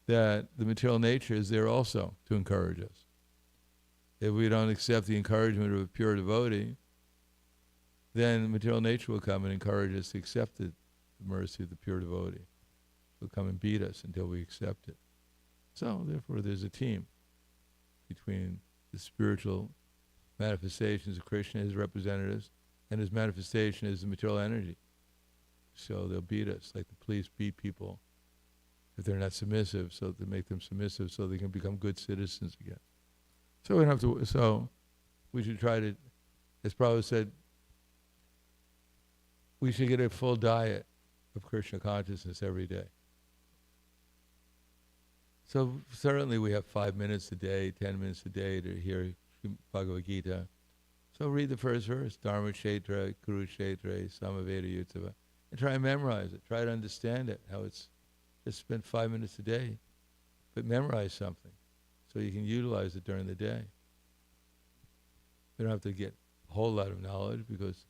that the material nature is there also to encourage us. If we don't accept the encouragement of a pure devotee, then material nature will come and encourage us to accept the mercy of the pure devotee. Will come and beat us until we accept it. So therefore there's a team between the spiritual manifestations of Krishna, his representatives, and his manifestation is the material energy. So they'll beat us, like the police beat people if they're not submissive, so to make them submissive so they can become good citizens again. So we don't have to. So we should try to, as Prabhupada said, we should get a full diet of Krishna consciousness every day. So certainly we have 5 minutes a day, 10 minutes a day to hear Bhagavad Gita. So read the first verse, Dharma Kshetra, Kurukshetra, Samaveda Yuttava, and try and memorize it. Try to understand it, how it's just spend 5 minutes a day, but memorize something so you can utilize it during the day. We don't have to get a whole lot of knowledge because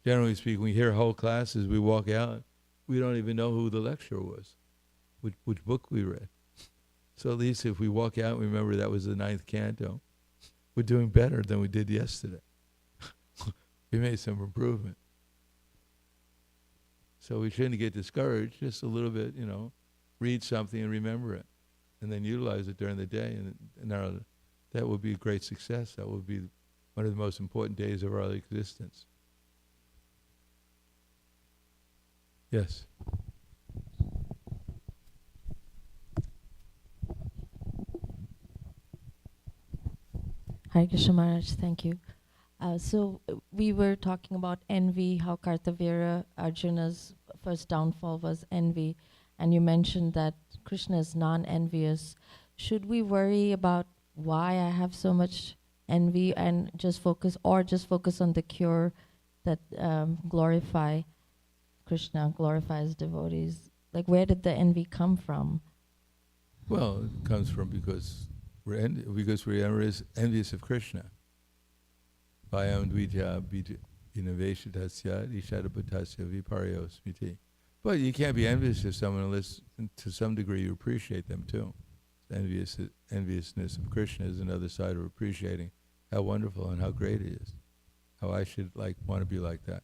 generally speaking, we hear whole classes, we walk out, we don't even know who the lecturer was, which book we read. So at least if we walk out and remember that was the 9th canto, we're doing better than we did yesterday. We made some improvement. So we shouldn't get discouraged, just a little bit, read something and remember it, and then utilize it during the day, and that will be a great success. That will be one of the most important days of our existence. Yes? Hare Krishna Maharaj, thank you. So we were talking about envy, how Kartavira, Arjuna's first downfall was envy, and you mentioned that Krishna is non-envious. Should we worry about why I have so much envy and just focus on the cure that glorify Krishna, glorifies devotees? Like, where did the envy come from? Well, it comes from because we're envious of Krishna. Vayam dvija innovation viparyo smiti. But you can't be envious of someone unless, to some degree, you appreciate them too. Enviousness of Krishna is another side of appreciating how wonderful and how great it is. How I should want to be like that.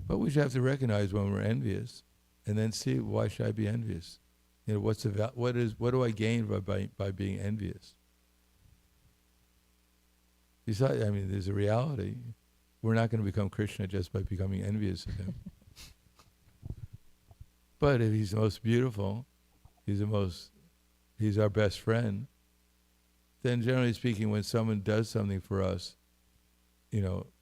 But we should have to recognize when we're envious, and then see, why should I be envious? What do I gain by being envious? Besides, there's a reality. We're not going to become Krishna just by becoming envious of him. But if he's the most beautiful, he's our best friend, then generally speaking, when someone does something for us,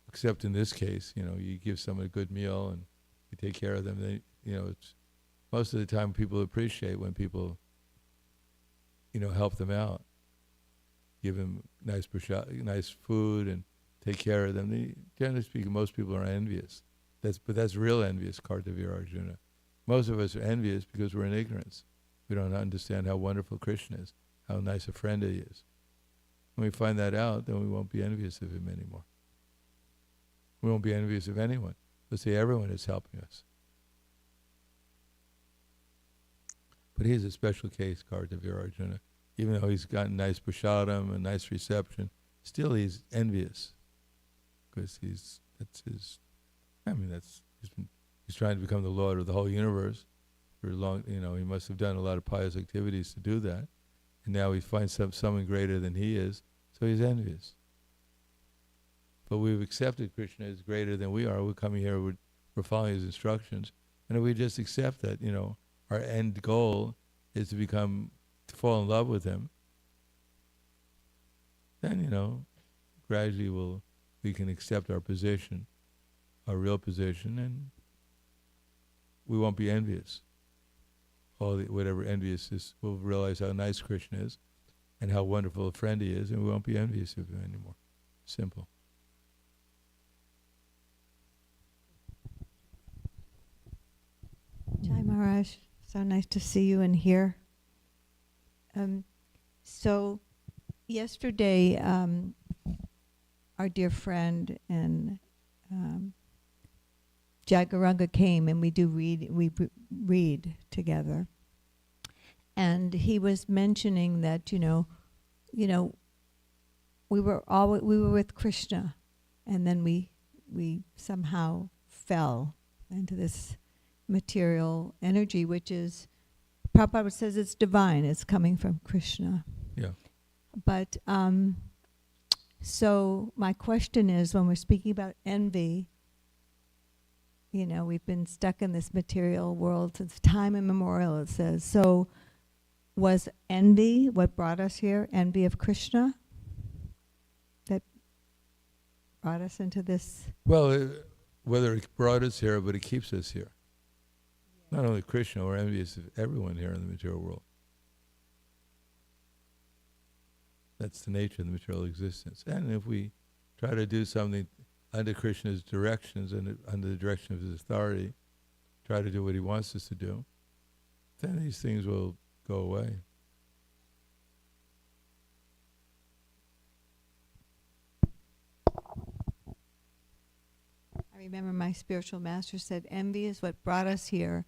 except in this case, you give someone a good meal and you take care of them, it's most of the time people appreciate when people, help them out, give them nice food and take care of them. Generally speaking, most people are envious. But that's real envious, Kartavira Arjuna. Most of us are envious because we're in ignorance. We don't understand how wonderful Krishna is, how nice a friend he is. When we find that out, then we won't be envious of him anymore. We won't be envious of anyone. Let's say everyone is helping us. But he's a special case, Kartavira Arjuna. Even though he's gotten nice prasadam and nice reception, still he's envious. Because he's trying to become the Lord of the whole universe. For long, he must have done a lot of pious activities to do that. And now he finds someone greater than he is, so he's envious. But we've accepted Krishna as greater than we are. We're coming here, we're following his instructions. And if we just accept that, our end goal is to fall in love with him, then, gradually we can accept our position, our real position, and we won't be envious. Whatever envious is, we'll realize how nice Krishna is and how wonderful a friend he is, and we won't be envious of him anymore. Simple. Jai Maharaj, so nice to see you and hear. So yesterday, our dear friend and Jagaranga came, and we read together. And he was mentioning that we were with Krishna, and then we somehow fell into this material energy, which is, Prabhupada says it's divine, it's coming from Krishna. Yeah. But so my question is, when we're speaking about envy, we've been stuck in this material world since time immemorial, it says. So was envy what brought us here? Envy of Krishna? That brought us into this? Well, whether it brought us here, but it keeps us here. Not only Krishna, we're envious of everyone here in the material world. That's the nature of the material existence. And if we try to do something under Krishna's directions and under the direction of his authority, try to do what he wants us to do, then these things will go away. I remember my spiritual master said, envy is what brought us here,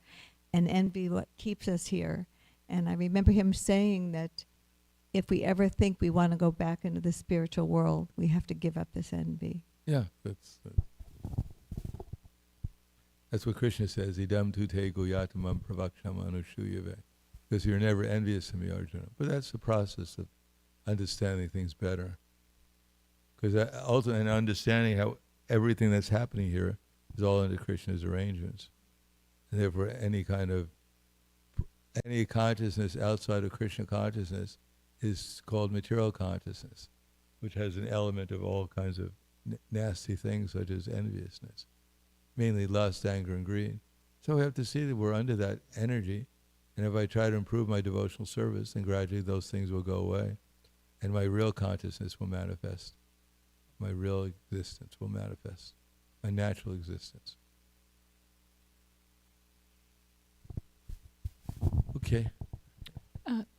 and envy what keeps us here. And I remember him saying that if we ever think we want to go back into the spiritual world, we have to give up this envy. Yeah, that's what Krishna says, idam tute guyatamam pravaksham anushuyave. Because you're never envious of me, Arjuna. But that's the process of understanding things better. Because ultimately, understanding how everything that's happening here is all under Krishna's arrangements. And therefore, any consciousness outside of Krishna consciousness is called material consciousness, which has an element of all kinds of nasty things such as enviousness, mainly lust, anger, and greed. So we have to see that we're under that energy, and if I try to improve my devotional service, then gradually those things will go away, and my real consciousness will manifest. My real existence will manifest, my natural existence. Okay.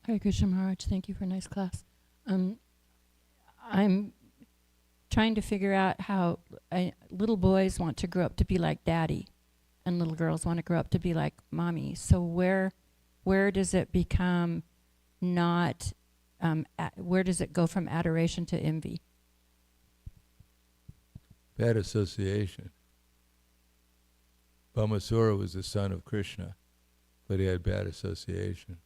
Hare Krishna Maharaj, thank you for a nice class. I'm trying to figure out how little boys want to grow up to be like daddy, and little girls want to grow up to be like mommy. So where does it become not, where does it go from adoration to envy? Bad association. Bhamasura was the son of Krishna, but he had bad association.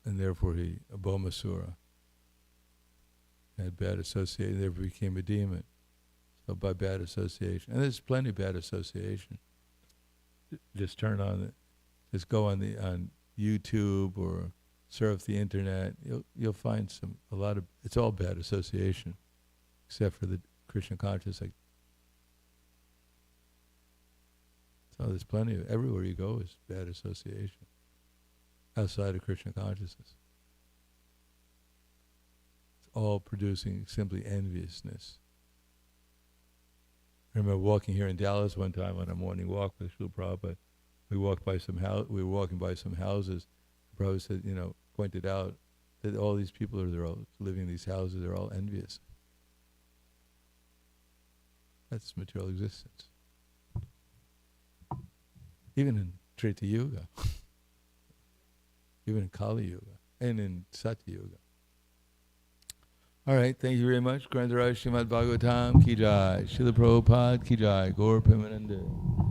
And therefore Bhamasura had bad association, therefore became a demon. So by bad association. And there's plenty of bad association. Just turn on Just go on YouTube or surf the internet. You'll find a lot of. It's all bad association, except for the Krishna consciousness. So there's plenty of, everywhere you go is bad association outside of Krishna consciousness. It's all producing simply enviousness. I remember walking here in Dallas one time on a morning walk with Srila Prabhupada. We walked by we were walking by some houses. Prabhupada said, pointed out that all these people they're all living in these houses, they're all envious. That's material existence. Even in Treta Yuga, even in Kali Yuga, and in Satya Yuga. All right, thank you very much. Grandaraj Srimad Bhagavatam Ki Jai, Srila Prabhupada Ki Jai, Gaur Premanande.